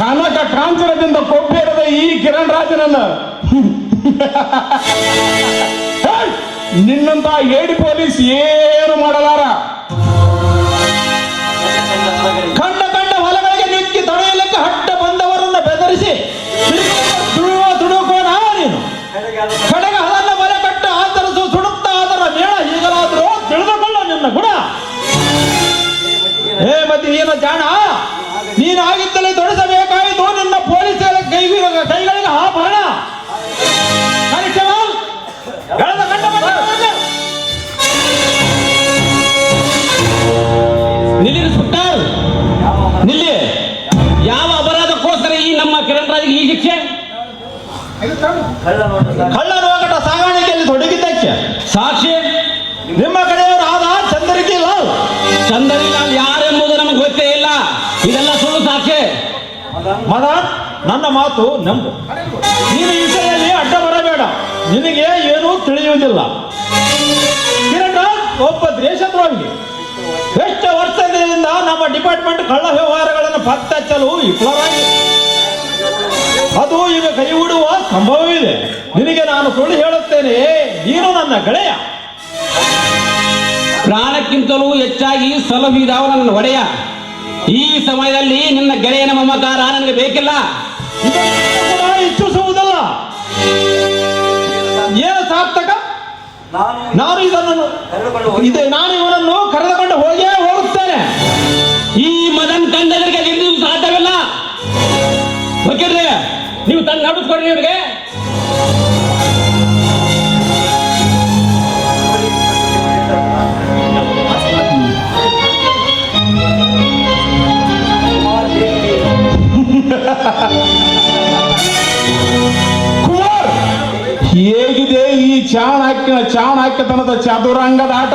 ಕನಕ ಕಾಂಚನದಿಂದ ಕೊಬ್ಬೇರದ ಈ ಕಿರಣ್ ರಾಜನನ್ನು ನಿನ್ನಂತ ಏಡಿ ಪೊಲೀಸ್ ಏನು ಮಾಡಲಾರ. ಕಂಡ ಹೊಲಗಳಿಗೆ ನುಗ್ಗಿ ತಡೆಯಲಿಕ್ಕೆ ಹಟ್ಟ ಬಂದವರನ್ನು ಬೆದರಿಸಿ ತುಡುಕೋಣ ನೀನು. ಕಡೆಗೆ ಅದನ್ನ ಮಲೆ ಕಟ್ಟು ಆಧರಿಸು ಸುಡುತ್ತಾ ಅದರ ಮೇಳ ಈಗಲಾದರೂ ತಿಳಿದುಕೊಳ್ಳ ನಿನ್ನ ಗುಣ. ಹೇ ಮತಿ ಜಾಣ, ನೀನಾಗಿದ್ದಲೇ ತೊಡಸಬೇಕಾಯಿತು ನಿನ್ನ ಪೊಲೀಸ್ ಕೈಗಳಿಗೆ ಆಭರಣ. ನಿಲ್ಲಿ ಸುಟ್ಟಾರ್, ನಿಲ್ಲಿ. ಯಾವ ಅಪರಾಧಕ್ಕೋಸ್ಕರ ಈ ನಮ್ಮ ಕಿರಣ್ ರಾಜ್ಗೆ ಈ ಶಿಕ್ಷೆ? ಕಳ್ಳ ನೋಗಟ ಸಾಗಾಣಿಕೆಯಲ್ಲಿ ತೊಡಗಿದ್ದಕ್ಕೆ ಸಾಕ್ಷಿ ನಿಮ್ಮ ಕಡೆಯವರು ಆದ ಚಂದ್ರಿಕಿಲಾಲ್. ಚಂದರಿಲಾಲ್ ಯಾರೆಂಬುದು ನಮಗೆ ಗೊತ್ತೇ ಇಲ್ಲ. ಇದೆಲ್ಲ ಸುಳ್ಳು ಸಾಕ್ಷಿ. ಮದನ್, ನನ್ನ ಮಾತು ನಂಬು. ನೀನು ಈ ವಿಷಯದಲ್ಲಿ ಅಡ್ಡ ಬರಬೇಡ. ನಿನಗೆ ಏನೂ ತಿಳಿಯುವುದಿಲ್ಲ. ಕಿರಣ್ ರಾಜ್ ಒಬ್ಬ ದೇಶದ್ರೋಹಿ. ಎಷ್ಟು ವರ್ಷದಿಂದ ನಮ್ಮ ಡಿಪಾರ್ಟ್ಮೆಂಟ್ ಕಳ್ಳ ವ್ಯವಹಾರಗಳನ್ನು ಪತ್ತೆ ಹಚ್ಚಲು ವಿಫಲರಾಗಿದೆ. ಅದು ಈಗ ಕೈ ಬಿಡುವ ಸಂಭವವಿದೆ. ನಿನಗೆ ನಾನು ಸುಳ್ಳು ಹೇಳುತ್ತೇನೆ, ನೀನು ನನ್ನ ಗೆಳೆಯ. ಪ್ರಾಣಕ್ಕಿಂತಲೂ ಹೆಚ್ಚಾಗಿ ಸಲಹಿದಾವ ನನ್ನ ಒಡೆಯ. ಈ ಸಮಯದಲ್ಲಿ ನಿನ್ನ ಗೆಳೆಯನ ಮಮಕಾರ ನನಗೆ ಬೇಕಿಲ್ಲ. ಇದನ್ನು ಕೂಡ ಇಚ್ಛಿಸುವುದಲ್ಲ. ಏನು ಸಾರ್ಥಕ? ನಾನು ಇವನನ್ನು ಕರೆದುಕೊಂಡು ಹೋಗುತ್ತೇನೆ. ಈ ಮದನ್ ಕಂಡದರಿಗೆ ನಿಲ್ಲಿಸಲು ಸಾಧ್ಯವಿಲ್ಲ. ಓಕೆರ್ರಿ, ನೀವು ತಂದು ನಡೆಸ್ಕೊಡ್ರಿ ಇವ್ರಿಗೆ. ಕುಮಾರ್, ಹೇಗಿದೆ ಈ ಚಾಣಾಕ್ಯತನದ ಚದುರಂಗದ ಆಟ?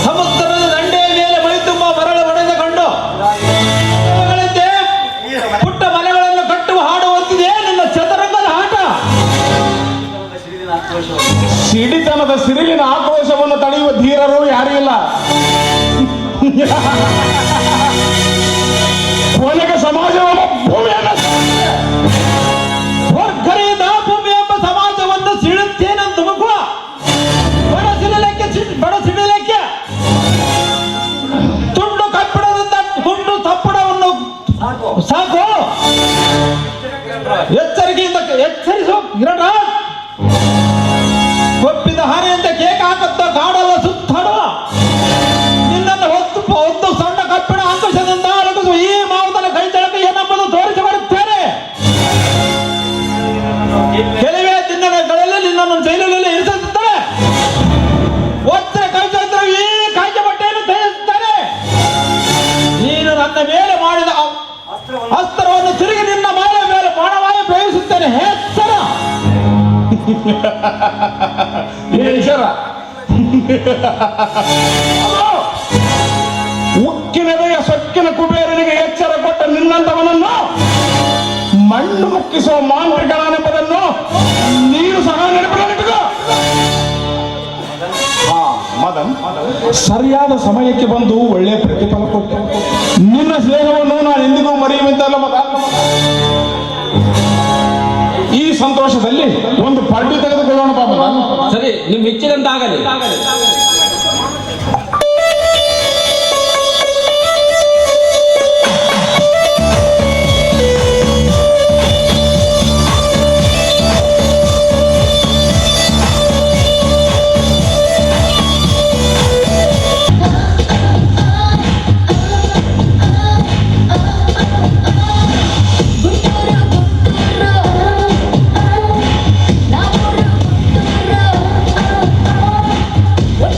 ಸಮುದ್ರದ ದಂಡೆಯ ಮೇಲೆ ಮೈ ತುಂಬ ಮರಳು ಹೊಡೆದುಕೊಂಡು ಪುಟ್ಟ ಮನೆಗಳನ್ನು ಕಟ್ಟುವ ಹಾಡುವಂತಿದೆ ನಿನ್ನ ಚದುರಂಗದ ಆಟ. ಸಿಡಿತನದ ಸಿರಿಲಿನ ಆಕ್ರೋಶವನ್ನು ತಡೆಯುವ ಧೀರರು ಯಾರೂ ಇಲ್ಲ. ಕೊನೆಗೆ ಸಮಾಜವನ್ನು ಹೊರ್ಗರೆಯಿಂದ ಭೂಮಿ ಎಂಬ ಸಮಾಜವನ್ನು ಸಿಡುತ್ತೇನೆಂದು ಮಗುವ ಬಡ ಸಿಡಿಲಿಕ್ಕೆ ತುಂಡು ಕಬ್ಬಿಣದಿಂದ ಗುಂಡು ತಪ್ಪಡವನ್ನು ಸಾಕು. ಎಚ್ಚರಿಸು ಕಿರಣ್ ರಾಜ್. ಒಪ್ಪಿದ ಹಾನಿಯಿಂದ ಕೇಕ್ ಹಾಕುತ್ತ ಕಾಡಲ್ಲ ಸುತ್ತಾಡುವ ನಿನ್ನನ್ನು ಹೊತ್ತು ಸಣ್ಣ ಕಬ್ಬಿಣ ಅಂಕುಶದಿಂದ ಅಡಗಿಸುವ ಈ ಮಾವತನ ಕೈ ಚಳಕ ಏನೆಂಬುದು ತೋರಿಸಿ ಬರುತ್ತೇನೆ. ಕೆಲವೇ ದಿನಗಳಲ್ಲಿ ನಿನ್ನನ್ನು ಜೈಲಿನಲ್ಲಿ ಇರಿಸುತ್ತಾರೆ. ಒತ್ತರೆ ಕೈ ಚಳಿದ್ರೆ ಈ ಕಾಯ್ದೆ ಬಟ್ಟೆಯನ್ನು ತೆಗೆದುತ್ತಾರೆ. ನೀನು ನನ್ನ ಮೇಲೆ ಮಾಡಿದ ಅಸ್ತ್ರವನ್ನು ತಿರುಗಿ ನಿನ್ನ ಮೇಲೆ ಬಾಣವಾಗಿ ಪ್ರಯೋಗಿಸುತ್ತೇನೆ. ಹೆಸರ ಉಕ್ಕಿನದೆಯ ಸೊಕ್ಕಿನ ಕುಬೇರನಿಗೆ ಎಚ್ಚರ ಕೊಟ್ಟ ನಿನ್ನಂತವನನ್ನು ಮಣ್ಣು ಮುಕ್ಕಿಸುವ ಮಾಂತ್ರಿಕನೆಂಬುದನ್ನು ನೀನು ಸಹ ನೆನಪಿನಲ್ಲಿಟ್ಟುಕೋ. ಮದನ್, ಸರಿಯಾದ ಸಮಯಕ್ಕೆ ಬಂದು ಒಳ್ಳೆಯ ಪ್ರತಿಫಲ ಕೊಟ್ಟೆ. ನಿನ್ನ ಸ್ನೇಹವನ್ನು ನಾನು ಎಂದಿಗೂ ಮರೆಯುವಂತಲ್ಲ ಮಗ. ಈ ಸಂತೋಷದಲ್ಲಿ ಒಂದು ಪಾರ್ಟಿ ತೆಗೆದುಕೊಳ್ಳೋಣ ಬಾಬಾ. ಸರಿ, ನಿಮ್ ಇಚ್ಛೆದಂತಾಗಲಿ. What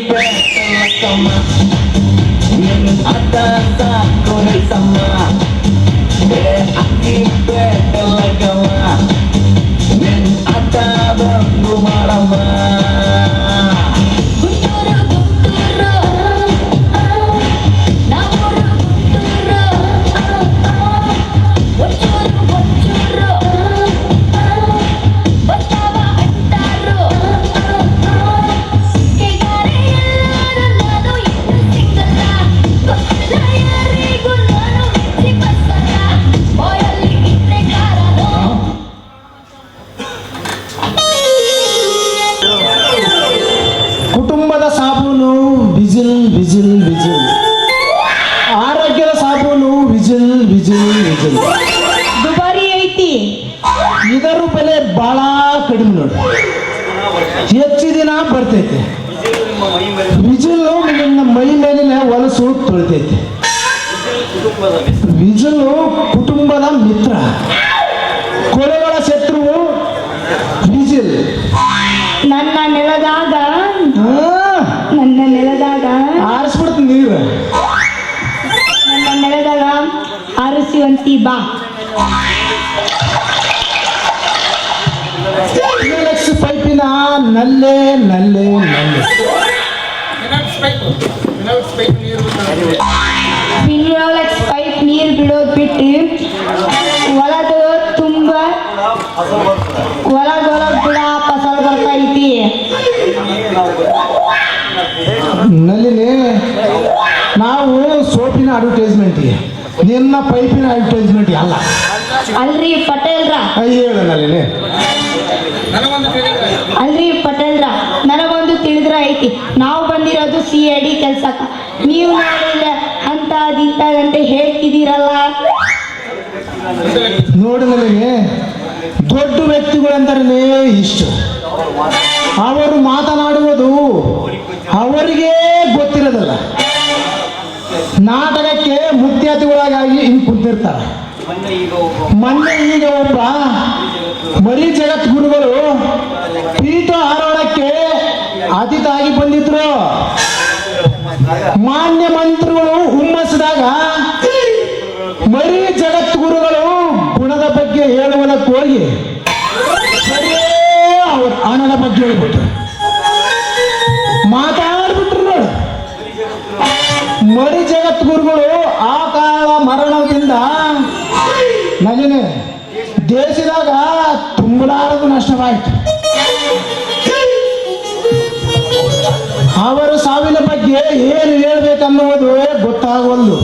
ಪೆಟ್ಟಲಕ್ಕಮ್ಮ ನಿನ್ನ ಅಡ್ಡ ಸಾಕೋರಿಸಮ್ಮ ಅಕ್ಕಿ ಪೆಟ್ಟಲಕ್ಕಮ್ಮ ನಿನ್ನ ಅಡ್ಡ ಬಂದು ಮಾಡಮ್ಮ ಗುಂಟೂರು ಗುಂಟೂರು ನಮ್ಮೂರು ಗುಂಟೂರು ಒಚ್ಚೂರು ಒಚ್ಚೂರು ಬತ್ತಾವ ಅಂಟಾರು ಕೇಗಾರೆ ಎಲ್ಲರೂ ನಾನು ಇನ್ನು ಸಿಂಗಲ್ಲ ಗೊತ್ತಿಲ್ಲ ಯಾರಿಗೂ ನಾನು ಮೆಚ್ಚಿ ಬಸ್ಸಲ್ಲ ಬಾಯಲ್ಲಿ ಇದ್ರೆ ಕಾರನು ಕುಟುಂಬದ ಸಾಬೂನು ವಿಜಿಲ್ ವಿಜಿಲ್ ವಿಜಿಲ್, ಆರೋಗ್ಯದ ಸಾಬೂನು ವಿಜಿಲ್ ವಿಜಿಲ್ ವಿಜಿಲ್. ದುಬಾರಿ ಐತಿ. ಇದರ ಬೆಲೆ ಬಹಳ ಕಡಿಮೆ ನೋಡಿ, ಹೆಚ್ಚು ದಿನ ಬರ್ತೈತೆ. ವಿಜಿಲ್ಲು ನಿನ್ನ ಮೈ ಮೇಲಿನ ಹೊಲಸು ತೊಳಿತೈತೆ. ವಿಜಿಲ್ಲು ಕುಟುಂಬದ ಮಿತ್ರ, ಕೊಲೆಗಳ ಶತ್ರುವು ವಿಜಿಲ್. ನನ್ನ ನೆಲದಾಗ ಆರಿಸ್ಬಿಡ್ತೀನಿ ನೀರು. ನನ್ನ ನೆಲದಾಗ ಆರಿಸುವಂತಿ ಬಾ. ಫಿನೋಲೆಕ್ಸ್ ಪೈಪಿನ ನಲ್ಲೆ ನಲ್ಲೆ ನಲ್ಲೆ. ಫಿನೋಲೆಕ್ಸ್ ಪೈಪ್ ನೀರು ಬಿಡೋದು ಬಿಟ್ಟು ಹೊಲದ ತುಂಬ ಒಳಗೊಳಗ್ ಬಿಡ ಫಸಲ್ ಬರ್ತೈತಿ. ನಲ್ಲಿನಿ ನಾವು ಸೋಪಿನ ಅಡ್ವರ್ಟೈಸ್ಮೆಂಟ್ಗೆ, ನಿನ್ನ ಪೈಪಿನ ಅಡ್ವರ್ಟೈಸ್ಮೆಂಟ್ ಅಲ್ಲ. ಅಲ್ರಿ ಪಟೇಲ್ರ, ಹೇಳು ನಲ್ಲಿನಿ. ಅಲ್ರಿ ಪಟೇಲ್ರ, ನನಗೊಂದು ತಿಳಿದ್ರ ಐತಿ. ನಾವು ಬಂದಿರೋದು CID ಕೆಲ್ಸಕ್ಕ. ನೀವು ನೋಡಿಲ್ಲ ಅಂತದಿಂತದಂತೆ ಹೇಳ್ತಿದ್ದೀರಲ್ಲ. ನೋಡಿ ನಲ್ಲಿನಿ, ದೊಡ್ಡ ವ್ಯಕ್ತಿಗಳೆಂದರೆ ಇಷ್ಟು. ಅವರು ಮಾತನಾಡುವುದು ಅವರಿಗೆ ಗೊತ್ತಿರೋದಲ್ಲ. ನಾಟಕಕ್ಕೆ ಮುಖ್ಯ ಅತಿಥಿಗಳಾಗಿ ಹಿಂಗೆ ಕುಂತಿರ್ತಾರೆ. ಮೊನ್ನೆ ಈಗ ಒಬ್ಬ ಮರಿ ಜಗದ್ಗುರುಗಳು ಪೀಠ ಆರೋಹಣಕ್ಕೆ ಅತಿಥಿಯಾಗಿ ಬಂದಿದ್ರು. ಮಾನ್ಯ ಮಂತ್ರಿಗಳು ಹುಮ್ಮಸಿದಾಗ ಮರಿ ಜಗದ್ಗುರುಗಳು ಗುಣದ ಬಗ್ಗೆ ಹೇಳುವುದಕ್ಕೆ ಹೋಗಿ ಅವ್ರ ಹಣದ ಬಗ್ಗೆ ಹೇಳ್ಬಿಟ್ರು, ಮಾತಾಡ್ಬಿಟ್ರು. ನೋಡಿ, ಮರಿ ಜಗದ್ಗುರುಗಳು ಆ ಕಾಲ ಮರಣದಿಂದ ನಲ್ಲಿನ ದೇಶದಾಗ ತುಂಬಲಾರದು ನಷ್ಟವಾಯಿತು. ಅವರ ಸಾವಿನ ಬಗ್ಗೆ ಏನು ಹೇಳ್ಬೇಕನ್ನುವುದು ಗೊತ್ತಾಗವಲ್ದು.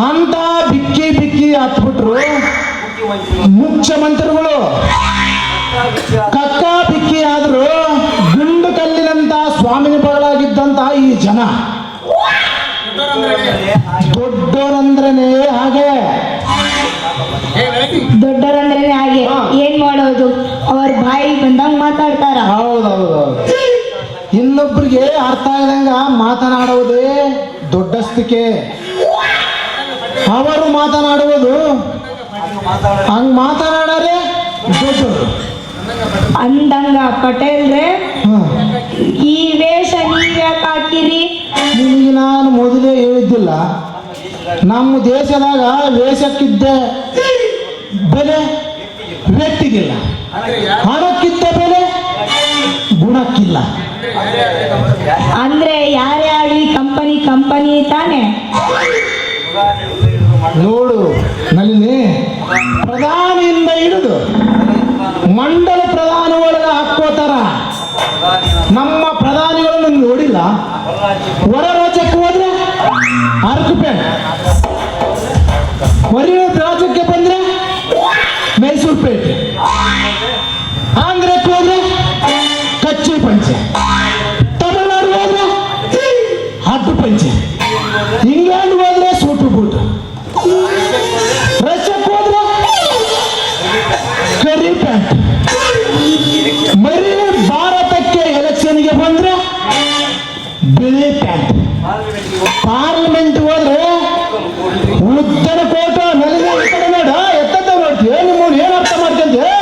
ಅಂತ ಬಿಕ್ಕಿ ಬಿಕ್ಕಿ ಹತ್ಬಿಟ್ರು ಮುಖ್ಯಮಂತ್ರಿಗಳು. ಕಕ್ಕ ಬಿಕ್ಕಿ ಆದ್ರು ಗುಂಡು ಕಲ್ಲಿನಂತ ಸ್ವಾಮಿನಿ ಬಗಳಾಗಿದ್ದಂತ ಈ ಜನ ದೊಡ್ಡೋರಂದ್ರೇನೆ ಹಾಗೆ. ದೊಡ್ಡರಂದ್ರೆ ಹಾಗೆ ಏನ್ ಮಾಡೋದು, ಅವ್ರ ಬಾಯಿ ಬಂದಂಗ ಮಾತಾಡ್ತಾರ. ಹೌದೌದೌದು. ಇನ್ನೊಬ್ರಿಗೆ ಅರ್ಥ ಆಗದಂಗ ಮಾತನಾಡುವುದೇ ದೊಡ್ಡಸ್ತಿಕೆ. ಅವರು ಮಾತನಾಡುವುದು ಹಂಗ ಮಾತನಾಡರೆ ದೊಡ್ಡವರು ಅಂದಂಗ ಪಟೇಲ್ರೆ, ಹ್ಮ್. ಈ ವೇಷ ನೀವ್ಯಾಕೆ ಹಾಕಿರಿ? ನಿಮಗೆ ನಾನು ಮೊದಲೇ ಹೇಳಿದ್ದಿಲ್ಲ, ನಮ್ಮ ದೇಶದಾಗ ವೇಷಕ್ಕಿದ್ದ ಬೆಲೆ ವ್ಯಕ್ತಿಗಿಲ್ಲ, ಹಣಕ್ಕಿದ್ದ ಬೆಲೆ ಗುಣಕ್ಕಿಲ್ಲ. ಅಂದ್ರೆ ಯಾರೇ ಆಗ್ಲಿ ಕಂಪನಿ ತಾನೆ. ನೋಡು ನಲ್ಲಿನಿ, ಪ್ರಧಾನಿಯಿಂದ ಹಿಡಿದು ಮಂಡಲ ಪ್ರಧಾನ ಒಳಗೆ ಹಾಕೋತಾರ. ನಮ್ಮ ಪ್ರಧಾನಿಗಳನ್ನು ನೋಡಿಲ್ಲ. ಹೊರ ರಾಜ್ಯಕ್ಕೆ ಹೋದ್ರೆ ಅರ್ಕು ಪ್ಯಾಂಟ್, ಹೊರ ರಾಜ್ಯಕ್ಕೆ ಬಂದ್ರೆ ಮೈಸೂರು ಪೇಟೆ, ಆಂಧ್ರಕ್ಕೆ ಹೋದ್ರೆ ಕಚ್ಚಿ ಪಂಚೆ, ತಮಿಳುನಾಡು ಹೋದ್ರೆ ಹಡ್ಡು ಪಂಚೆ, ಇಂಗ್ಲೆಂಡ್ ಹೋದ್ರೆ ಸೂಟು ಬೂಟು, ರಷ್ಯಾಕ್ಕೆ ಹೋದ್ರೆ ಕರಿ ಪ್ಯಾಂಟ್. ಮರಿ ಭಾರತಕ್ಕೆ ಎಲೆಕ್ಷನ್ಗೆ ಬಂದ್ರೆ ಬಿಳಿ ಪ್ಯಾಂಟ್. ಪಾರ್ಲಿಮೆಂಟ್ ಹೋದ್ರೆ ಉದ್ದರ ಕೋಟ ನೆಲದ ಈ ಕಡೆ ನೋಡ ಎತ್ತದ ನೋಡ್ತೀವಿ. ನಿಮ್ಮನ್ನು ಏನು ಅರ್ಥ ಮಾಡ್ಕೊಂತೀವಿ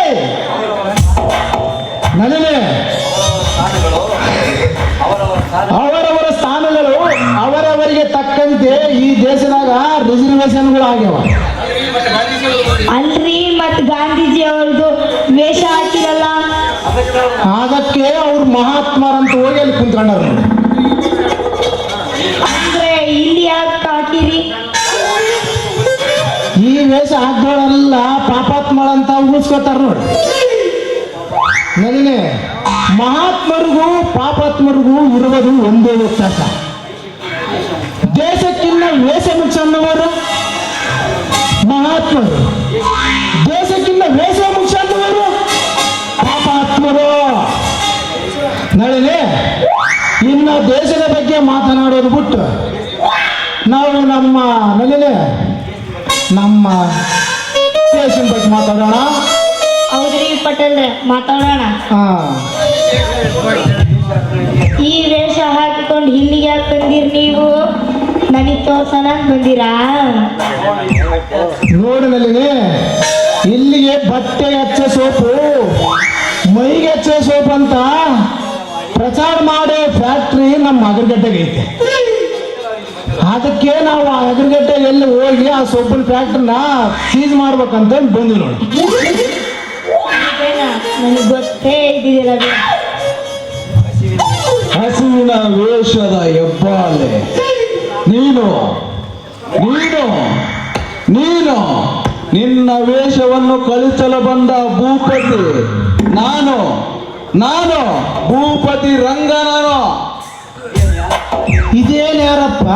ನಲಿನೇ? ಅವರವರ ಸ್ಥಾನಗಳು ಅವರವರಿಗೆ ತಕ್ಕಂತೆ ಈ ದೇಶದಾಗ ರಿಸರ್ವೇಶನ್ಗಳು ಆಗ್ಯಾವ. ಅಲ್ರಿ ಮತ್ ಗಾಂಧೀಜಿ ಅವ್ರದ್ದು ವೇಷ ಹಾಕಿರಲ್ಲ. ಅದಕ್ಕೆ ಅವ್ರು ಮಹಾತ್ಮರಂತ ಹೋಗಿ ಅಲ್ಲಿ ಕುಂತ್ಕೊಂಡಾರ ನೋಡಿ. ಅಂದ್ರೆ ಇಲ್ಲಿ ಯಾಕೆ ಹಾಕಿರಿ? ಈ ವೇಷ ಹಾಕ್ದೋಳೆಲ್ಲ ಪಾಪಾತ್ಮಳಂತ ಉಳಿಸ್ಕೊತಾರ ನೋಡಿ. ನನಗೆ ಮಹಾತ್ಮರಿಗೂ ಪಾಪಾತ್ಮರಿಗೂ ಇರುವುದು ಒಂದೇ ವ್ಯತ್ಯಾಸ. ದೇಶಕ್ಕಿನ್ನ ವೇಷ ಮುಚ್ಚನ್ನವರು ಮಹಾತ್ಮರು, ದೇಶಕ್ಕಿನ್ನ ವೇಷ ಮುಚ್ಚನ್ನವರು ಪಾಪಾತ್ಮರು. ನಳಿನಿ, ಇನ್ನ ದೇಶದ ಬಗ್ಗೆ ಮಾತನಾಡೋದು ಬಿಟ್ಟು ನಾವು ನಮ್ಮ ನಳಿನಿ ನಮ್ಮ ದೇಶದ ಬಗ್ಗೆ ಮಾತಾಡೋಣ. ಹೌದ್ರಿ ಪಟೇಲ್ರೆ, ಮಾತಾಡೋಣ. ಹಾ, ಈ ವೇಷ ಹಾಕಿಕೊಂಡು ಇಲ್ಲಿಗೆ ಯಾಕೆ ಬಂದಿರಿ ನೀವು? ನನಗೆ ತೋರ್ಸೋಣ ಬಂದಿರಾ? ನೋಡು ನಳಿನಿ, ಇಲ್ಲಿಗೆ ಬಟ್ಟೆ ಹಚ್ಚೋ ಸೋಪು, ಮೈಗೆ ಹಚ್ಚೋ ಸೋಪ್ ಅಂತ ಪ್ರಚಾರ ಮಾಡೋ ಫ್ಯಾಕ್ಟ್ರಿ ನಮ್ಮ ಅಗರಗಡ್ಡೆಗೆ ಐತೆ. ಅದಕ್ಕೆ ನಾವು ಆ ಅಗರಗಡ್ಡೆ ಎಲ್ಲಿ ಹೋಗಿ ಆ ಸೋಪಿನ ಫ್ಯಾಕ್ಟ್ರಿನ ಸೀಸ್ ಮಾಡ್ಬೇಕಂತ ಬಂದ್ವಿ ನೋಡಿ. ನನಗೆ ಗೊತ್ತೇ ಇದ್ದಿದ್ದಿಲ್ಲ. ಹಸುವಿನ ವೇಷದ ಹೆಬ್ಬಾಲೆ ನೀನು ನೀನು ನೀನು ನಿನ್ನ ವೇಷವನ್ನು ಕಳಿಸಲು ಬಂದ ಭೂಪತಿ ನಾನು ನಾನು ಭೂಪತಿ ರಂಗನನು. ಇದೇನು ಯಾರಪ್ಪ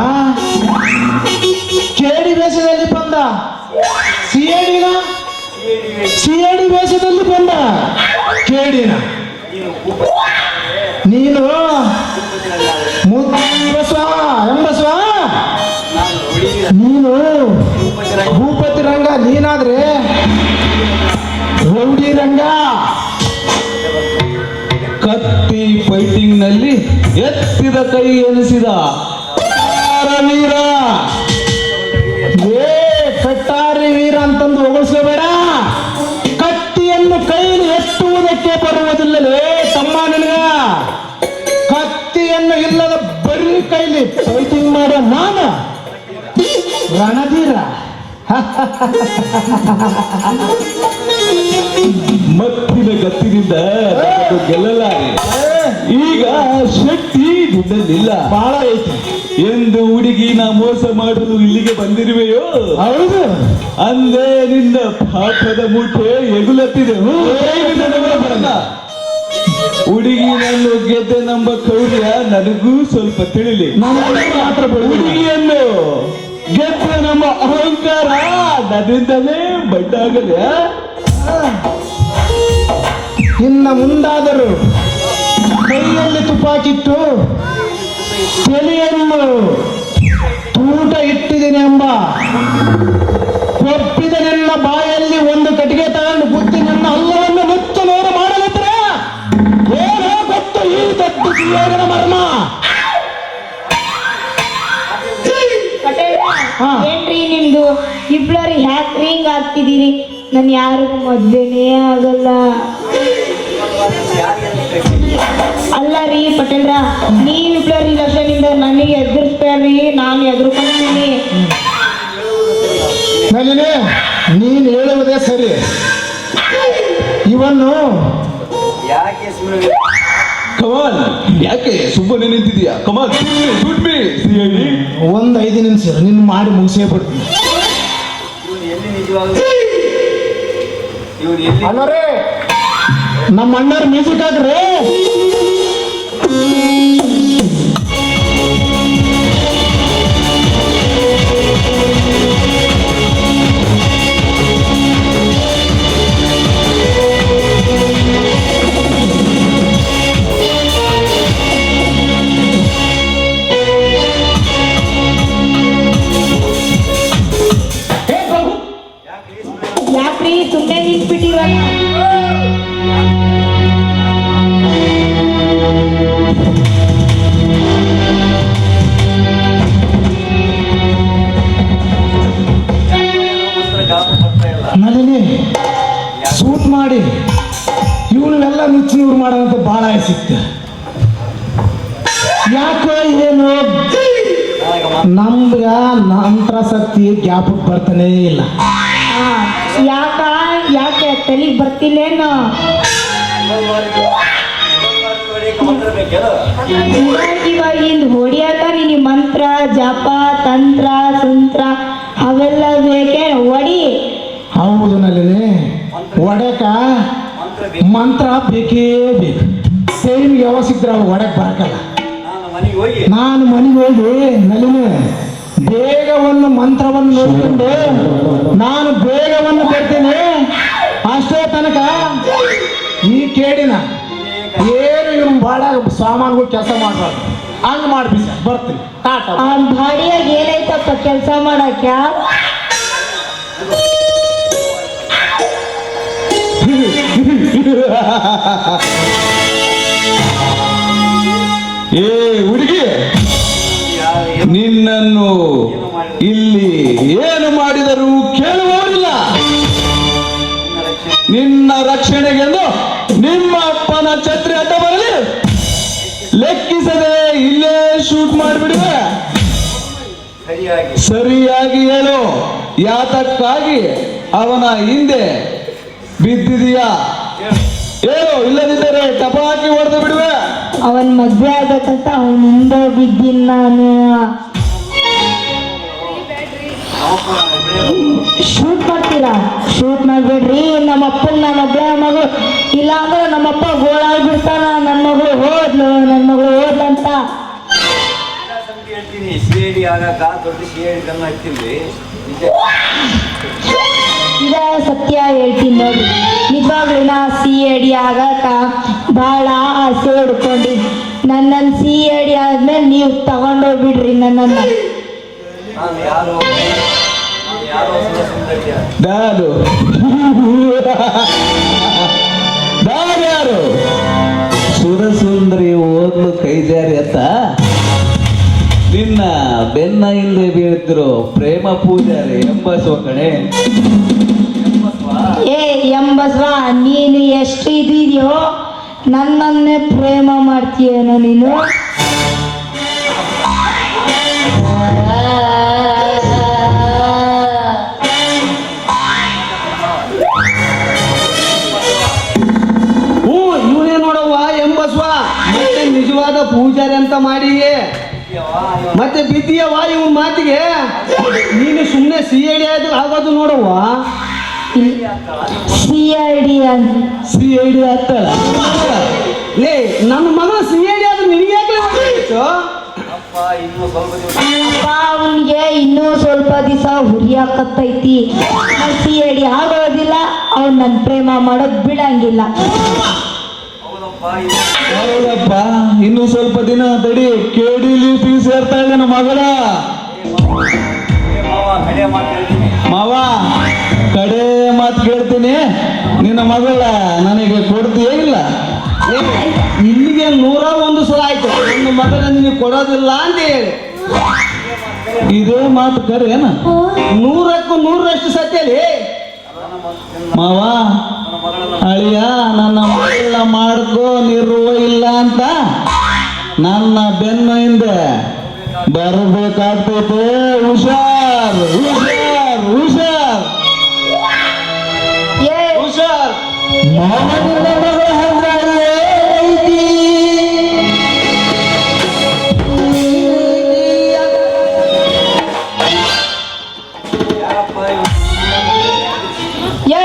ಕೇಡಿ ವೇಷದಲ್ಲಿ ಬಂದ? ಸಿಐಡಿ ವೇಷದಲ್ಲಿ ಬಂದ ಕೇಡಿನ? ನೀನು ಎಂಬಸ್ವ, ನೀನು ಭೂಪತಿ ರಂಗ, ನೀನಾದ್ರೆ ರೌಡಿ ರಂಗ. ಕತ್ತಿ ಫೈಟಿಂಗ್ ನಲ್ಲಿ ಎತ್ತಿದ ಕೈ ಎನಿಸಿದ ವೀರ. ಏ ಕಟ್ಟಾರಿ ವೀರ ಅಂತಂದು ಹೊಗಳಿಸಬೇಡ. ಕತ್ತಿಯನ್ನು ಕೈಲಿ ಎತ್ತುವುದಕ್ಕೆ ಬರುವುದಿಲ್ಲಲೇ ತಮ್ಮ ನಿನಗ. ಕತ್ತಿಯನ್ನು ಇಲ್ಲದ ಬರೀ ಕೈಲಿ ಫೈಟಿಂಗ್ ಮಾಡೋ ನಾನು ರಣಧೀರ. ಮತ್ತಿನ ಗತ್ತಿನಿಂದ ನಮ್ಮನ್ನು ಗೆಲ್ಲಲಾರೆ. ಈಗ ಶಕ್ತಿ ನಿನ್ನಲ್ಲಿಲ್ಲ. ಬಹಳ ಐತಿ ಎಂದು ಹುಡುಗಿನ ಮೋಸ ಮಾಡಲು ಇಲ್ಲಿಗೆ ಬಂದಿರುವೆಯೋ? ಹೌದು. ಅಂದೇ ನಿನ್ನ ಪಾಪದ ಮೂಟೆ ಎಗುಲತ್ತಿದೆ. ಹುಡುಗಿನನ್ನು ಗೆದ್ದೆ ನಂಬ ಕೌರ್ಯ ನನಗೂ ಸ್ವಲ್ಪ ತಿಳಿಲಿ. ಮಾತ್ರ ಹುಡುಗಿಯನ್ನು ಗೆದ್ದೆ ನಮ್ಮ ಅಹಂಕಾರ ನನ್ನಿಂದಲೇ ಬಡ್ಡಾಗಲೇ. ಇನ್ನ ಮುಂದಾದರೂ ಕೈಯಲ್ಲಿ ತುಪಾಕಿಟ್ಟು ತಲೆಯನ್ನು ತೂಟ ಇಟ್ಟಿದ್ದೇನೆ ಎಂಬ ಒಪ್ಪಿದ ನನ್ನ ಬಾಯಲ್ಲಿ ಒಂದು ಕಟ್ಟಿಗೆ ತಗೊಂಡು ಬುತ್ತಿ ನನ್ನ ಅಲ್ಲವನ್ನು ಮುಚ್ಚು ನೋಡು ಮಾಡಲಿದ್ರೆ ಏನೋ ಗೊತ್ತು ಈ ದತ್ತು ಸಿಯೋಗನ ಮರ್ಮ. ಹಾ. ಏನ್ರಿ ನಿಮ್ದು ಇಬ್ಳರಿ ಹ್ಯಾಕ್ ಹಿಂಗ್ ಆಗ್ತಿದ್ದೀರಿ? ನಾನು ಯಾರಿಗೂ ಮದ್ವೆನೇ ಆಗಲ್ಲ. ಅಲ್ಲ ರೀ ಪಟೇಲ್ರ, ನೀವಿಬ್ಳರಿ ಲಕ್ಷದಿಂದ ನನಗೆ ಎದುರಿಸ್ಬೇಡ್ರಿ, ನಾನು ಎದುರ್ಕೊಂತೀನಿ. ನಳಿನಿ, ನೀನು ಹೇಳುವುದೇ ಸರಿ. ಇವನ್ನು ಕಮಾನ್, ಯಾಕೆ ಸುಮ್ಮನೆ ನಿಂತಿದೀಯಾ? ಕಮಾನ್, ಹೇಳಿ. ಒಂದು 5 ನಿಮಿಷ ನಿನ್ನ ಮಾಡಿ ಮುಗಿಸೇ ಬಿಡ್ತೀನಿ. ಅಲ್ಲರೇ ನಮ್ಮ ಅಣ್ಣರ ಮ್ಯೂಸಿಕ್ ಹಾಕ್ರಿ. ಯಾಕ್ರಿ ಸುಮ್ಮನೆ ನಿಂತ್ಬಿಟ್ಟಿರಲ್ಲ? ನಳಿನಿ, ಸೂಟ್ ಮಾಡಿ ಇವನ್ನೆಲ್ಲ ನುಚ್ಚು ನೂರು ಮಾಡೋದಂತ ಭಾಳ ಸಿಕ್ತ. ಯಾ ಯಾಕೋ ಏನು ನಮ್ಗ ನಂತ್ರಾಸಕ್ತಿ ಜ್ಞಾಪಕ ಬರ್ತಾನೆ ಇಲ್ಲ. ಯಾಕೆ ತಲೆಗೆ ಬರ್ತಿಲ್ಲೇನು? ಇವಾಗಿಂದ ಹೊಡಿಯಾಕ ನೀನು ಮಂತ್ರ ಜಪ ತಂತ್ರ ಸುಂತ್ರ ಅವೆಲ್ಲ ಬೇಕೇ ಹೊಡಿ. ಹೌದು ನಲ್ಲಿನಿ, ಒಡೆಕ ಮಂತ್ರ ಬೇಕೇ ಬೇಕು. ಸೇವಿಗೆ ಯಾವ ಸಿಕ್ಕರೆ ಅವಾಗ ಒಡೆಕ್ ಬರಕಲ್ಲ. ನಾನು ಮನೆಗೆ ಹೋಗಿ ನಲಿನಿ ಬೇಗವನ್ನು ಮಂತ್ರವನ್ನು ನೋಡಿಕೊಂಡು ನಾನು ಬೇಗವನ್ನು ಕೊಡ್ತೀನಿ. ಅಷ್ಟೇ ತನಕ ಈ ಕೇಳಿನ ಏನು ಇವ್ರು ಭಾಳ ಸಾಮಾನುಗಳು ಕೆಲಸ ಮಾಡಬಾರ್ದು. ಹಂಗೆ ಮಾಡ್ಬಿಸ ಬರ್ತೀನಿ. ಟಾಟಾ. ಆ ಬಾಡಿಯಾಗ ಏನೈತಪ್ಪ ಕೆಲಸ ಮಾಡಾಕ? ಏ ಹುಡುಗಿ, ನಿನ್ನನ್ನು ಇಲ್ಲಿ ಏನು ಮಾಡಿದರೂ ಕೇಳುವುದಿಲ್ಲ. ನಿನ್ನ ರಕ್ಷಣೆಗೆಂದು ನಿಮ್ಮ ಅಪ್ಪನ ಛತ್ರಿ ಅಡ್ಡ ಬರಲಿ, ಲೆಕ್ಕಿಸದೆ ಇಲ್ಲೇ ಶೂಟ್ ಮಾಡಿಬಿಡುವೆ. ಸರಿಯಾಗಿ ಹೇಳು, ಯಾತಕ್ಕಾಗಿ ಅವನ ಹಿಂದೆ ಬಿದ್ದಿದೀಯಾ? ಹೇಳು, ಇಲ್ಲದಿದ್ದರೆ ಟಪಾಕಿ ಹೊಡೆದು ಬಿಡುವೆ. ಅವನ್ ಮದ್ವೆ ಆಗತ್ತಂತ ಅವನ ಮುಂದೆ ಬಿದ್ದೀನಿ ನಾನು. ಶೂಟ್ ಮಾಡ್ತೀರಾ? ಶೂಟ್ ಮಾಡ್ಬೇಡ್ರಿ. ನಮ್ಮಪ್ಪನ ನನ್ನ ಒಬ್ಬ ಮಗಳು, ಇಲ್ಲ ಅಂದ್ರೆ ನಮ್ಮಪ್ಪ ಗೋಳಾಗ್ಬಿಡ್ತಾನ. ನನ್ನ ಮಗಳು ಹೋದ್ಲು ಅಂತ. ಹೇಳ್ತೀನಿ, ಸಿಐಡಿ ಆಗಾಕ ದೊಡ್ಡ ಸಿಐಡಿ ಕನ್ನ ಹಚ್ಚಿಲ್ರಿ. ಇದ ಸತ್ಯ ಹೇಳ್ತೀನಿ ನೋಡಿ. ನಿಜವಾಗ್ಲೂ ನಾ CID ಆಗಾಕ ಭಾಳ ಆಸೆ ಹಿಡ್ಕೊಂಡು ನನ್ನನ್ನು CID ಆದ್ಮೇಲೆ ನೀವು ತಗೊಂಡೋಗ್ಬಿಡ್ರಿ ನನ್ನನ್ನು. ನಾನು ಯಾರು ದಾದು ಯಾರು? ಸುರಸುಂದರಿ ಓದ್ಲು ಕೈಜಾರಿ ಅಂತ ನಿನ್ನ ಬೆನ್ನ ಹಿಂದೆ ಬೀಳ್ತಿರೋ ಪ್ರೇಮ ಪೂಜಾರಿ ಎಂಬಸುವ ಕಣೆ. ಏ ಎಂಬಸ್ವ, ನೀನು ಎಷ್ಟು ಇದೆಯೋ ನನ್ನನ್ನೇ ಪ್ರೇಮ ಮಾಡ್ತೀಯೇನೋ ನೀನು. ಇವನೇ ನೋಡವ್ವ ಎಂಬಸ್ವ, ಮತ್ತೆ ನಿಜವಾದ ಪೂಜಾರಿ ಅಂತ ಮಾಡಿ ಮತ್ತೆ ಬಿದ್ದೀಯವ್ವ ಇವನ್ ಮಾತಿಗೆ. ನೀನು ಸುಮ್ಮನೆ CID ಆಗೋದು ನೋಡವ್ವ. CID ಅಂತ CID ಆಗ್ತಾಳ. ಲೇ, ನನ್ನ ಮಗಳು CID ಆದ್ರೆ ನಿನಗೆ ಯಾಕೆ ಅಪ್ಪ ಇನ್ನೂ ಸ್ವಲ್ಪ ದಿವಸ ಅಪ್ಪ, ಅವನಿಗೆ ಇನ್ನೂ ಸ್ವಲ್ಪ ದಿವಸ ಹುರಿಯಾಕತ್ತೈತಿ. CID ಆಗೋದಿಲ್ಲ, ಅವ್ನು ನನ್ನ ಪ್ರೇಮ ಮಾಡೋದು ಬಿಡಂಗಿಲ್ಲ. ಹೌದಪ್ಪ, ಇನ್ನು ಸ್ವಲ್ಪ ದಿನ ತಡಿ, KDಲಿ ಸೇರ್ತಾಳೆ ನನ್ನ ಮಗಳ. ಕಡೆ ಮಾತು ಹೇಳ್ತೀನಿ. ಮಾವ, ಕಡೆ ಮಾತು ಕೇಳ್ತೀನಿ, ನಿನ್ನ ಮಗಳ ನನಗೆ ಕೊಡ್ತೀಯೇ ಇಲ್ಲ? ಇಲ್ಲಿಗೆ 101 ಸಲ ಆಯ್ತು ನನ್ನ ಮಗನ ನಿನಗೆ ಕೊಡೋದಿಲ್ಲ ಅಂತ ಹೇಳಿ. ಇದೇ ಮಾತು ಕರೇನ? 100ಕ್ಕೂ 100ರಷ್ಟು ಸತ್ಯಲಿ. ಮಾವ, ಅಳಿಯ ನನ್ನ ಮಗಳ ಮಾಡ್ಕೋ ನಿರ್ವ ಇಲ್ಲ ಅಂತ ನನ್ನ ಬೆನ್ನ ಹಿಂದೆ ಬರಬೇಕಾಗ್ತೈತೆ. ಹುಷಾರ್ ಹುಷಾರ್ ಹುಷಾರ್ ಹುಷಾರ್. ಮಾವನಿಂದ ಮಗಳ ಹಂಗಾರೆ ಐತಿ. ಏ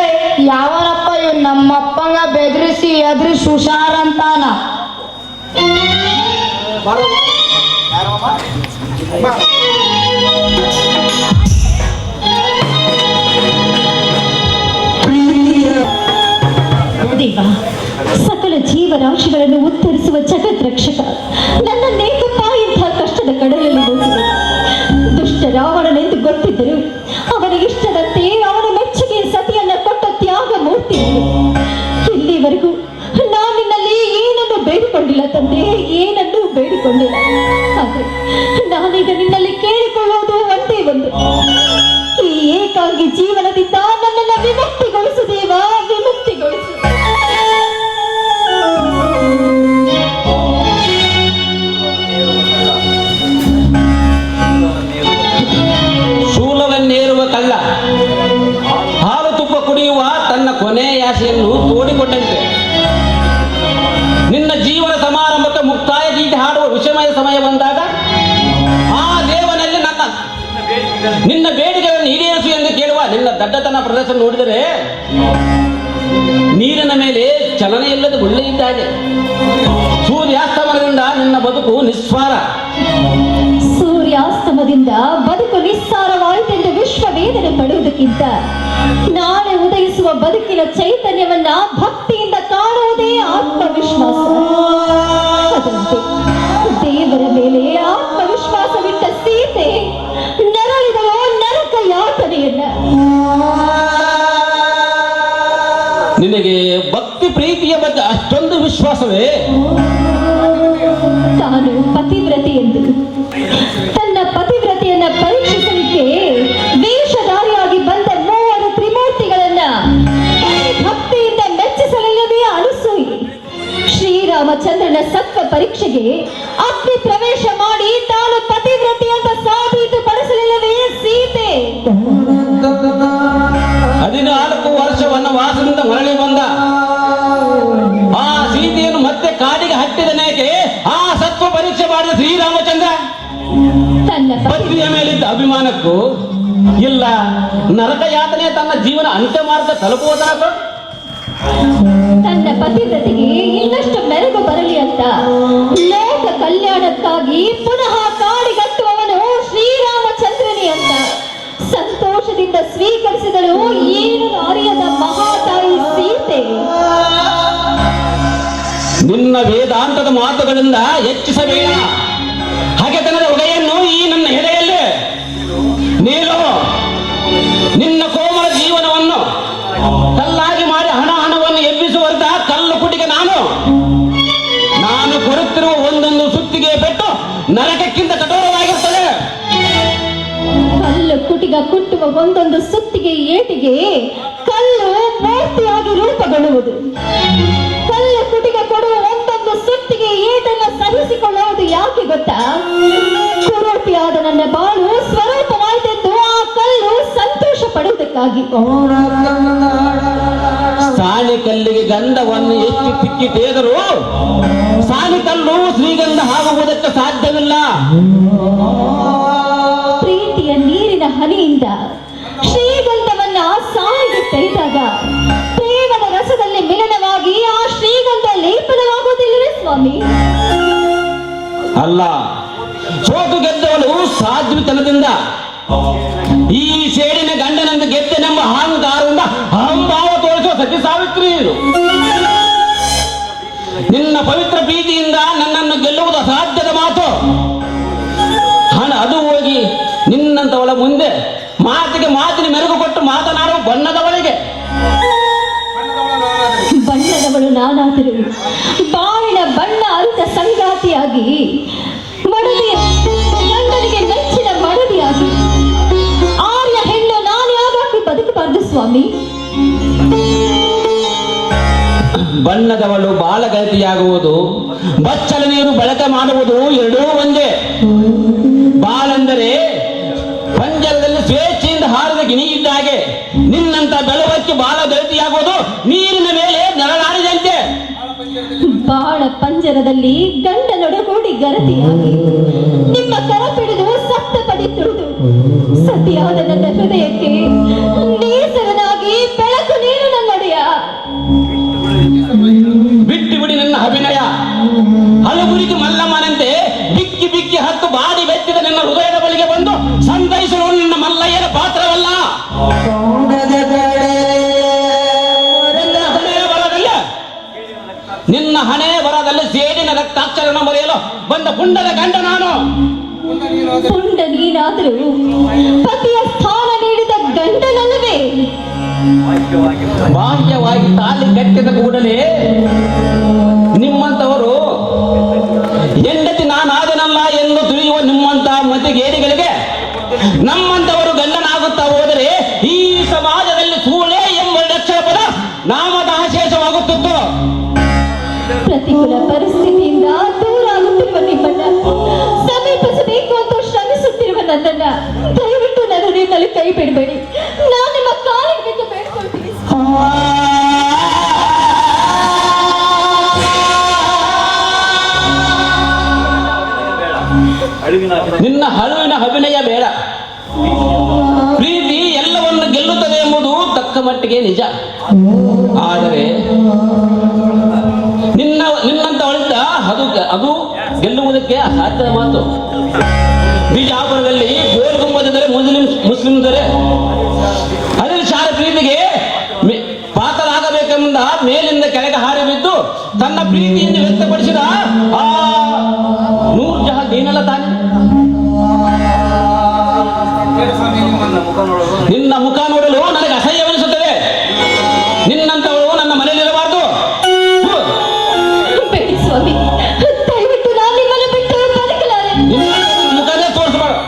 ಯಾವನಪ್ಪ ಇವ್? ನಮ್ಮಪ್ಪಂಗ ಬೆದರಿಸಿ ಎದುರಿಸಿ ಹುಷಾರ್ ಅಂತಾನ. ದೇವ, ಸಕಲ ಜೀವರಾಶಿಗಳನ್ನು ಉತ್ತರಿಸುವ ಜಗತ್ ರಕ್ಷಕ, ನನ್ನ ನೇತೃತ್ವ ಇಂಥ ಕಷ್ಟದ ಕಡಲಲ್ಲಿ ಹೋಗಿದೆ. ದುಷ್ಟ ರಾವಣನೆಂದು ಗೊತ್ತಿದ್ದರು ಅವನಿಗೆ ಇಷ್ಟದಂತೆ ಅವನ ಮೆಚ್ಚುಗೆ ಸತಿಯನ್ನ ಕೊಟ್ಟ ತ್ಯಾಗ ಮೂರ್ತಿ. ಇಲ್ಲಿವರೆಗೂ ನಾನು ನಿನ್ನಲ್ಲಿ ಏನನ್ನು ಬೇಡಿಕೊಂಡಿಲ್ಲ ತಂದೆ, ಏನನ್ನೂ ಬೇಡಿಕೊಂಡಿಲ್ಲ. ಆದರೆ ನಾನೀಗ ನಿನ್ನಲ್ಲಿ ಕೇಳಿಕೊಳ್ಳುವುದು ಒಂದೇ ಒಂದು, ಈ ಏಕಾಂಗಿ ಜೀವನದಿಂದ ನನ್ನನ್ನು ವಿಮುಕ್ತಿಗೊಳಿಸು ದೇವ, ವಿಮುಕ್ತಿಗೊಳಿಸು. ಆಶೆಯನ್ನು ತೋಡಿಕೊಂಡಂತೆ ನಿನ್ನ ಜೀವನ ಸಮಾರಂಭಕ್ಕೆ ಮುಕ್ತಾಯ ಗೀತೆ ಹಾಡುವ ವಿಷಮಯ ಸಮಯ ಬಂದಾಗ ಆ ದೇವನಲ್ಲಿ ನಿನ್ನ ಬೇಡಿಕೆಗಳನ್ನು ಈಡೇರಿಸು ಎಂದು ಕೇಳುವ ನಿನ್ನ ದಡ್ಡತನ ಪ್ರದರ್ಶನ ನೋಡಿದರೆ ನೀರಿನ ಮೇಲೆ ಚಲನೆ ಇಲ್ಲದ ಗುಳ್ಳೆ ಇದ್ದಾಗೆ. ಸೂರ್ಯಾಸ್ತಮನದಿಂದ ನಿನ್ನ ಬದುಕು ನಿಸ್ಸಾರ. ಸೂರ್ಯಾಸ್ತಮದಿಂದ ಬದುಕು ನಿಸ್ಸಾರವಾಯಿತೆಂದು ವಿಶ್ವ ವೇದನೆ ಪಡುವುದಕ್ಕಿಂತ ನಾಳೆ ಉದಯಿಸುವ ಬದುಕಿನ ಚೈತನ್ಯವನ್ನ ಭಕ್ತಿಯಿಂದ ಕಾಣುವುದೇ ಆತ್ಮವಿಶ್ವಾಸ. ಅದರಂತೆ ದೇವರ ಮೇಲೆ ಆತ್ಮವಿಶ್ವಾಸವಿಟ್ಟ ಸೀತೆ ನರಳಿದಳು ನರಕ ಯಾತನೆಯನ್ನ. ನಿನಗೆ ಭಕ್ತಿ ಪ್ರೀತಿಯ ಬಗ್ಗೆ ಅಷ್ಟೊಂದು ವಿಶ್ವಾಸವೇ? ತಾನು ಪತಿವ್ರತೆ ಎಂದು ತನ್ನ ಪತಿವ್ರತೆಯನ್ನ ಪರೀಕ್ಷಿಸಲಿಕ್ಕೆ ವೇಷಧಾರಿಯಾಗಿ ಬಂದ ಮೂವರು ತ್ರಿಮೂರ್ತಿಗಳನ್ನ ಭಕ್ತಿಯಿಂದ ಮೆಚ್ಚಿಸಲಿಲ್ಲವೇ ಅನಸೂಯೆ. ಶ್ರೀರಾಮಚಂದ್ರನ ಸತ್ವ ಪರೀಕ್ಷೆಗೆ ಅಗ್ನಿ ಪ್ರವೇಶ ಮಾಡಿ ತಾನು ಪತಿವ್ರತೆ ಅಂತ ಸಾಬೀತುಪಡಿಸಲಿಲ್ಲವೇ ಸೀತೆ. 14 ವರ್ಷ ವನವಾಸದಿಂದ ಮರಳಿ ಬಂದ ಆ ಸೀತೆಯನ್ನು ಮತ್ತೆ ಕಾಡಿಗೆ ಹಟ್ಟಿದನೇಕೆ ಆ ಸತ್ವ ಪರೀಕ್ಷೆ ಮಾಡಿದ ಶ್ರೀರಾಮಚಂದ್ರ ತನ್ನ ಪತ್ನಿಯ ಮೇಲಿದ್ದ ಅಭಿಮಾನಕ್ಕೂ ಇಲ್ಲ ನರಕ ಯಾತನೆ ತನ್ನ ಜೀವನ ಅಂತ್ಯ ಮಾರ್ಗ ತಲುಪುವುದರ ತನ್ನ ಪತಿವ್ರತೆಗೆ ಇನ್ನಷ್ಟು ಮೆರುಗು ಬರಲಿ ಅಂತ ಲೋಕ ಕಲ್ಯಾಣಕ್ಕಾಗಿ ಪುನಃ ಕಾಡಿಗಟ್ಟುವವನು ಶ್ರೀರಾಮಚಂದ್ರನೇ ಅಂತ ಸಂತೋಷದಿಂದ ಸ್ವೀಕರಿಸಿದಳು ಏನು ಅರಿಯದ ಮಹಾತಾಯಿ ಸೀತೆ. ನಿನ್ನ ವೇದಾಂತದ ಮಾತುಗಳಿಂದ ಹೆಚ್ಚಿಸಬೇಡ ಹಗೆತನದ ಹೊಗೆಯನ್ನು ಈ ನನ್ನ ಎದೆಯಲ್ಲಿ ನೀನು ನಿನ್ನ ಕೋಮಲ ಜೀವನವನ್ನು ಕಲ್ಲಾಗಿ ಮಾಡಿ ಹಣವನ್ನು ಎಬ್ಬಿಸುವಂತ ಕಲ್ಲು ಕುಟಿಗೆ ನಾನು ಕೊಡುತ್ತಿರುವ ಒಂದೊಂದು ಸುತ್ತಿಗೆ ಪೆಟ್ಟು ನರಕಕ್ಕಿಂತ ಕಠೋರವಾಗಿರುತ್ತದೆ. ಕಲ್ಲು ಕುಟಿಗ ಕುಟ್ಟುವ ಒಂದೊಂದು ಸುತ್ತಿಗೆ ಏಟಿಗೆ ಕಲ್ಲು ಮೂರ್ತಿಯಾಗಿ ರೂಪುಗೊಳ್ಳುವುದು. ಕಲ್ಲು ಕುಟಿಗ ಕೊಡುವ ಒಂದೊಂದು ಸುತ್ತಿಗೆ ಏಟನ್ನು ಸಹಿಸಿಕೊಳ್ಳುವುದು ಯಾಕೆ ಗೊತ್ತಾ? ಕುರೂಪಿಯಾದ ನನ್ನ ಬಾಳು ಸ್ವರೂಪವಾಯಿತೆಂದು ಆ ಕಲ್ಲು ಸಂತೋಷ ಪಡುವುದಕ್ಕಾಗಿ. ಸಾಣಿ ಕಲ್ಲಿಗೆ ಗಂಧವನ್ನು ಎಷ್ಟು ತಿಕ್ಕಿಟೇದರೂ ಸಾಣಿ ಕಲ್ಲು ಶ್ರೀಗಂಧ ಆಗುವುದಕ್ಕೆ ಸಾಧ್ಯವಿಲ್ಲ. ಪ್ರೀತಿಯ ನೀರಿನ ಹನಿಯಿಂದ ಶ್ರೀಗಂಧವನ್ನ ಸಾಯಿಗೆ ತೆಗೆದಾಗ ಪ್ರೇಮದ ರಸದಲ್ಲಿ ಮಿಲನವಾಗಿ ಆ ಶ್ರೀಗಂಧ ಲೇಪನವಾಗುವುದಿಲ್ಲವೇ ಸ್ವಾಮಿ? ಅಲ್ಲ, ಸೋತು ಗೆದ್ದವಳು ಸಾಧ್ವಿತನದಿಂದ ಈ ಸೇಡಿನ ಗಂಡನಂದು ಗೆದ್ದೆನೆಂಬ ಅಹಂಕಾರದಿಂದ ಅಹಂಭಾವ ತೋರಿಸುವ ಸತಿ ಸಾವಿತ್ರಿ. ನಿನ್ನ ಪವಿತ್ರ ಪ್ರೀತಿಯಿಂದ ನನ್ನನ್ನು ಗೆಲ್ಲುವುದು ಅಸಾಧ್ಯದ ಮಾತು. ಹಣ ಅದು ಹೋಗಿ ನಿನ್ನಂತವಳ ಮುಂದೆ ಮಾತಿನ ಮೆರುಗು ಕೊಟ್ಟು ಮಾತನಾಡುವ ಬಣ್ಣದವಳಿಗೆ. ಬಣ್ಣದವಳು ನಾನಾದರೂ ಬಾಳಿನ ಬಣ್ಣ ಅರಿತ ಸಂಗಾತಿಯಾಗಿ ಮಡದಿಯ ಗಂಡನಿಗೆ ಮೆಚ್ಚಿನ ಮಡದಿಯಾಗಿ ಆರ್ಯ ಹೆಣ್ಣು ನಾನು ಯಾಕೆ ಬದುಕಬಾರದು ಸ್ವಾಮಿ? ಬಣ್ಣದವಳು ಬಾಳಗತಿಯಾಗುವುದು ಬಚ್ಚಲ ನೀರು ಬಳಕೆ ಮಾಡುವುದು ಎರಡೂ ಒಂದೇ. ಬಾಳೆಂದರೆ ಪಂಜರದಲ್ಲಿ ಸ್ವೇಚ್ಛೆಯಿಂದ ಹಾರಿದ ಗಿಣಿ ಇದ್ದಾಗೆ ನಿನ್ನಂತ ಬೆಳವಚ್ಚಿ ಬಾಳ ಗತಿಯಾಗುವುದು ನೀರಿನ ಮೇಲೆ ನೆರಳಾಡಿದಂತೆ. ಬಾಳ ಪಂಜರದಲ್ಲಿ ಗಂಡನೊಡಗೂಡಿ ಗರತಿಯಾಗಿ ನಿಮ್ಮ ಕರ ಪಿಡಿದು ಸಪ್ತ ಪಡಿ ತುಳಿದು ಸತಿಯಾದ ನನ್ನ ಹೃದಯಕ್ಕೆ ನೇಸರನಾಗಿ ಬೆಳಕು ನೀನು ನನ್ನೊಡೆಯ. ಬಿಟ್ಟು ಬಿಡಿ ನನ್ನ ಅಭಿನಯ. ಹಲಗುರಿಗೆ ಮಲ್ಲಮ್ಮನಂತೆ ಬಿಕ್ಕಿ ಬಿಕ್ಕಿ ಹತ್ತು ಬಾಡಿ ಬೆಚ್ಚಿದ ನನ್ನ ಹೃದಯದ ಬಳಿಗೆ ಬಂದು ಸಂತೈಸಲು ನನ್ನ ಮಲ್ಲಯ್ಯನ ಪಾತ್ರವಲ್ಲ. ನಿನ್ನ ಹಣೆ ಬರದಲ್ಲಿ ಸೇಡಿನ ರಕ್ತಾಕ್ಷರನ ಮರೆಯಲು ಬಂದ ಪುಂಡದ ಗಂಡ ನಾನು. ಪುಂಡ ನೀನಾದರೂ ಪತಿಯ ಸ್ಥಾನ ನೀಡಿದ ಗಂಡನಲ್ಲವೇ? ಬಾಹ್ಯವಾಗಿ ತಾಲಿ ಕಟ್ಟಿದ ಕೂಡಲೇ ನಿಮ್ಮಂತವರು ಹೆಂಡತಿ ನಾನಾದನಲ್ಲ ಎಂದು ತಿಳಿಯುವ ನಿಮ್ಮಂತ ಮತಿಗೇಡಿಗಳಿಗೆ ನಮ್ಮಂತವರು ಗಂಡನಾಗುತ್ತಾ ಹೋದರೆ ಈ ಸಮಾಜದಲ್ಲಿ ಸೂಳೆ ಎಂಬ ಅಕ್ಷರ ಪದ ನಾಮದಾಶೇಷವಾಗುತ್ತಿತ್ತು. ಪ್ರತಿಕೂಲ ಪರಿಸ್ಥಿತಿಯಿಂದ ದೂರ ಆಗುತ್ತಿರುವ ನಿಮ್ಮನ್ನ ಸಮೀಪಿಸಬೇಕು ಅಂತ ಶ್ರಮಿಸುತ್ತಿರುವ ನನ್ನನ್ನ ದಯವಿಟ್ಟು ನನ್ನ ನಿಮ್ಮಲ್ಲಿ ಕೈ ಬಿಡಬೇಡಿ. ನಾನು ನಿಮ್ಮ ಕಾಲಿಗೆ ಬಿದ್ದು ಬೇಡ್ಕೊಳ್ತೀನಿ. ನಿನ್ನ ಹಳುವಿನ ಅಭಿನಯ ಬೇಡ. ಪ್ರೀತಿ ಎಲ್ಲವನ್ನು ಗೆಲ್ಲುತ್ತದೆ ಎಂಬುದು ತಕ್ಕ ಮಟ್ಟಿಗೆ ನಿಜ. ಆದರೆ ನಿನ್ನಂತ ಒಳಿತ ಅದು ಗೆಲ್ಲುವುದಕ್ಕೆ ಅಸಾಧ್ಯದ ಮಾತು. ಬಿಜಾಪುರದಲ್ಲಿ ಗೋಲ್ ಗುಂಬದಿದ್ದರೆ ಮುಸ್ಲಿಮ್ದರೆ ಅನಿಲ್ ಶಾರ ಪ್ರೀತಿಗೆ ಪಾತ್ರರಾಗಬೇಕೆಂಬ ಮೇಲಿಂದ ಕೆಳಗೆ ಹಾರಿ ಬಿದ್ದು ತನ್ನ ಪ್ರೀತಿಯನ್ನು ವ್ಯಕ್ತಪಡಿಸಿದ ಆ ನೂರ್ ಜಹಾನ್ ನೀನಲ್ಲ ತಾನೆ? ನಿನ್ನ ಮುಖ ನೋಡಲು ನನಗೆ ಅಸಹ್ಯವೆನಿಸುತ್ತದೆ. ನಿನ್ನಂತವಳು ನನ್ನ ಮನೆಯಲ್ಲಿರಬಾರ್ದು. ಬೇಡಿ ಸ್ವಾಮಿ, ದಯವಿಟ್ಟು ನಾನು ನಿಮ್ಮನ್ನು ಬಿಟ್ಟು ಬದುಕಲಾರೆ. ನಿನ್ನ ಮುಖನೇ ತೋರಿಸಬಾರ್ದು.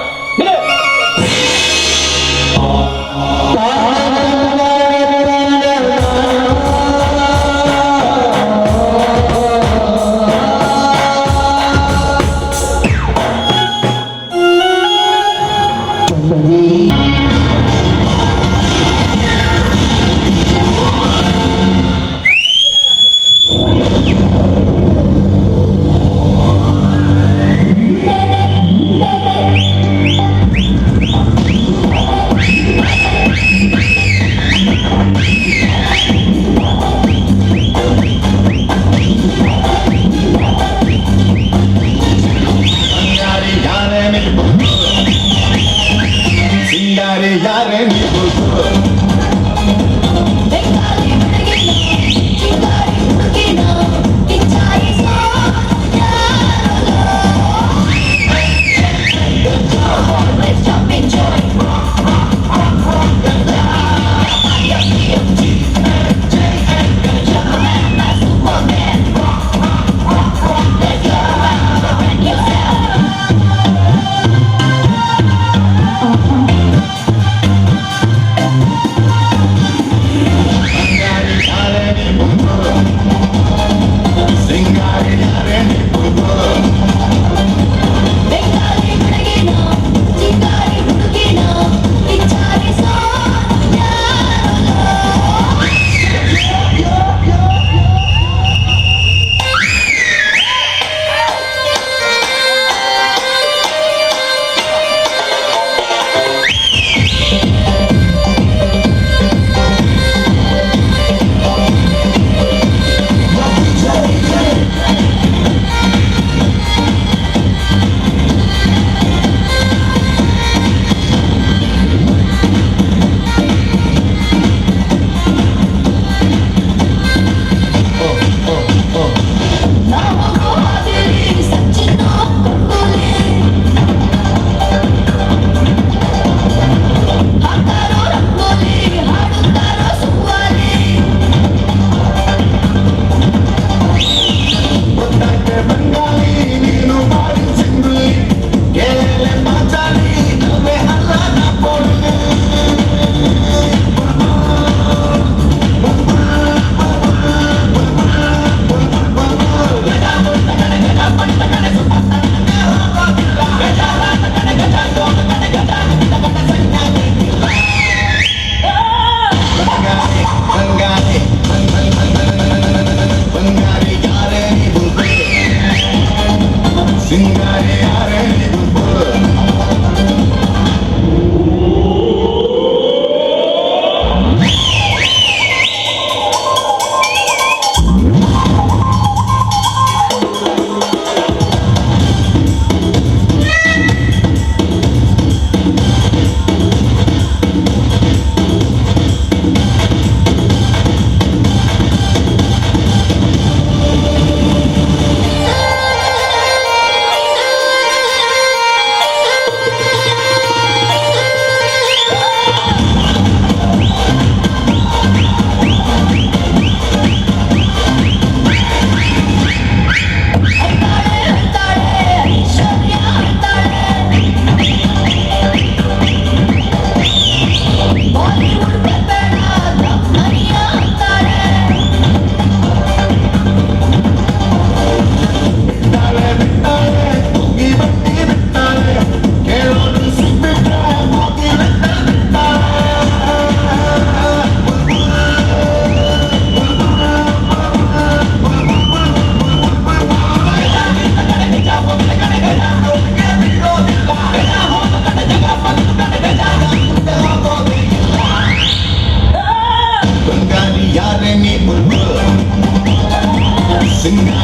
ಸಿಂಗ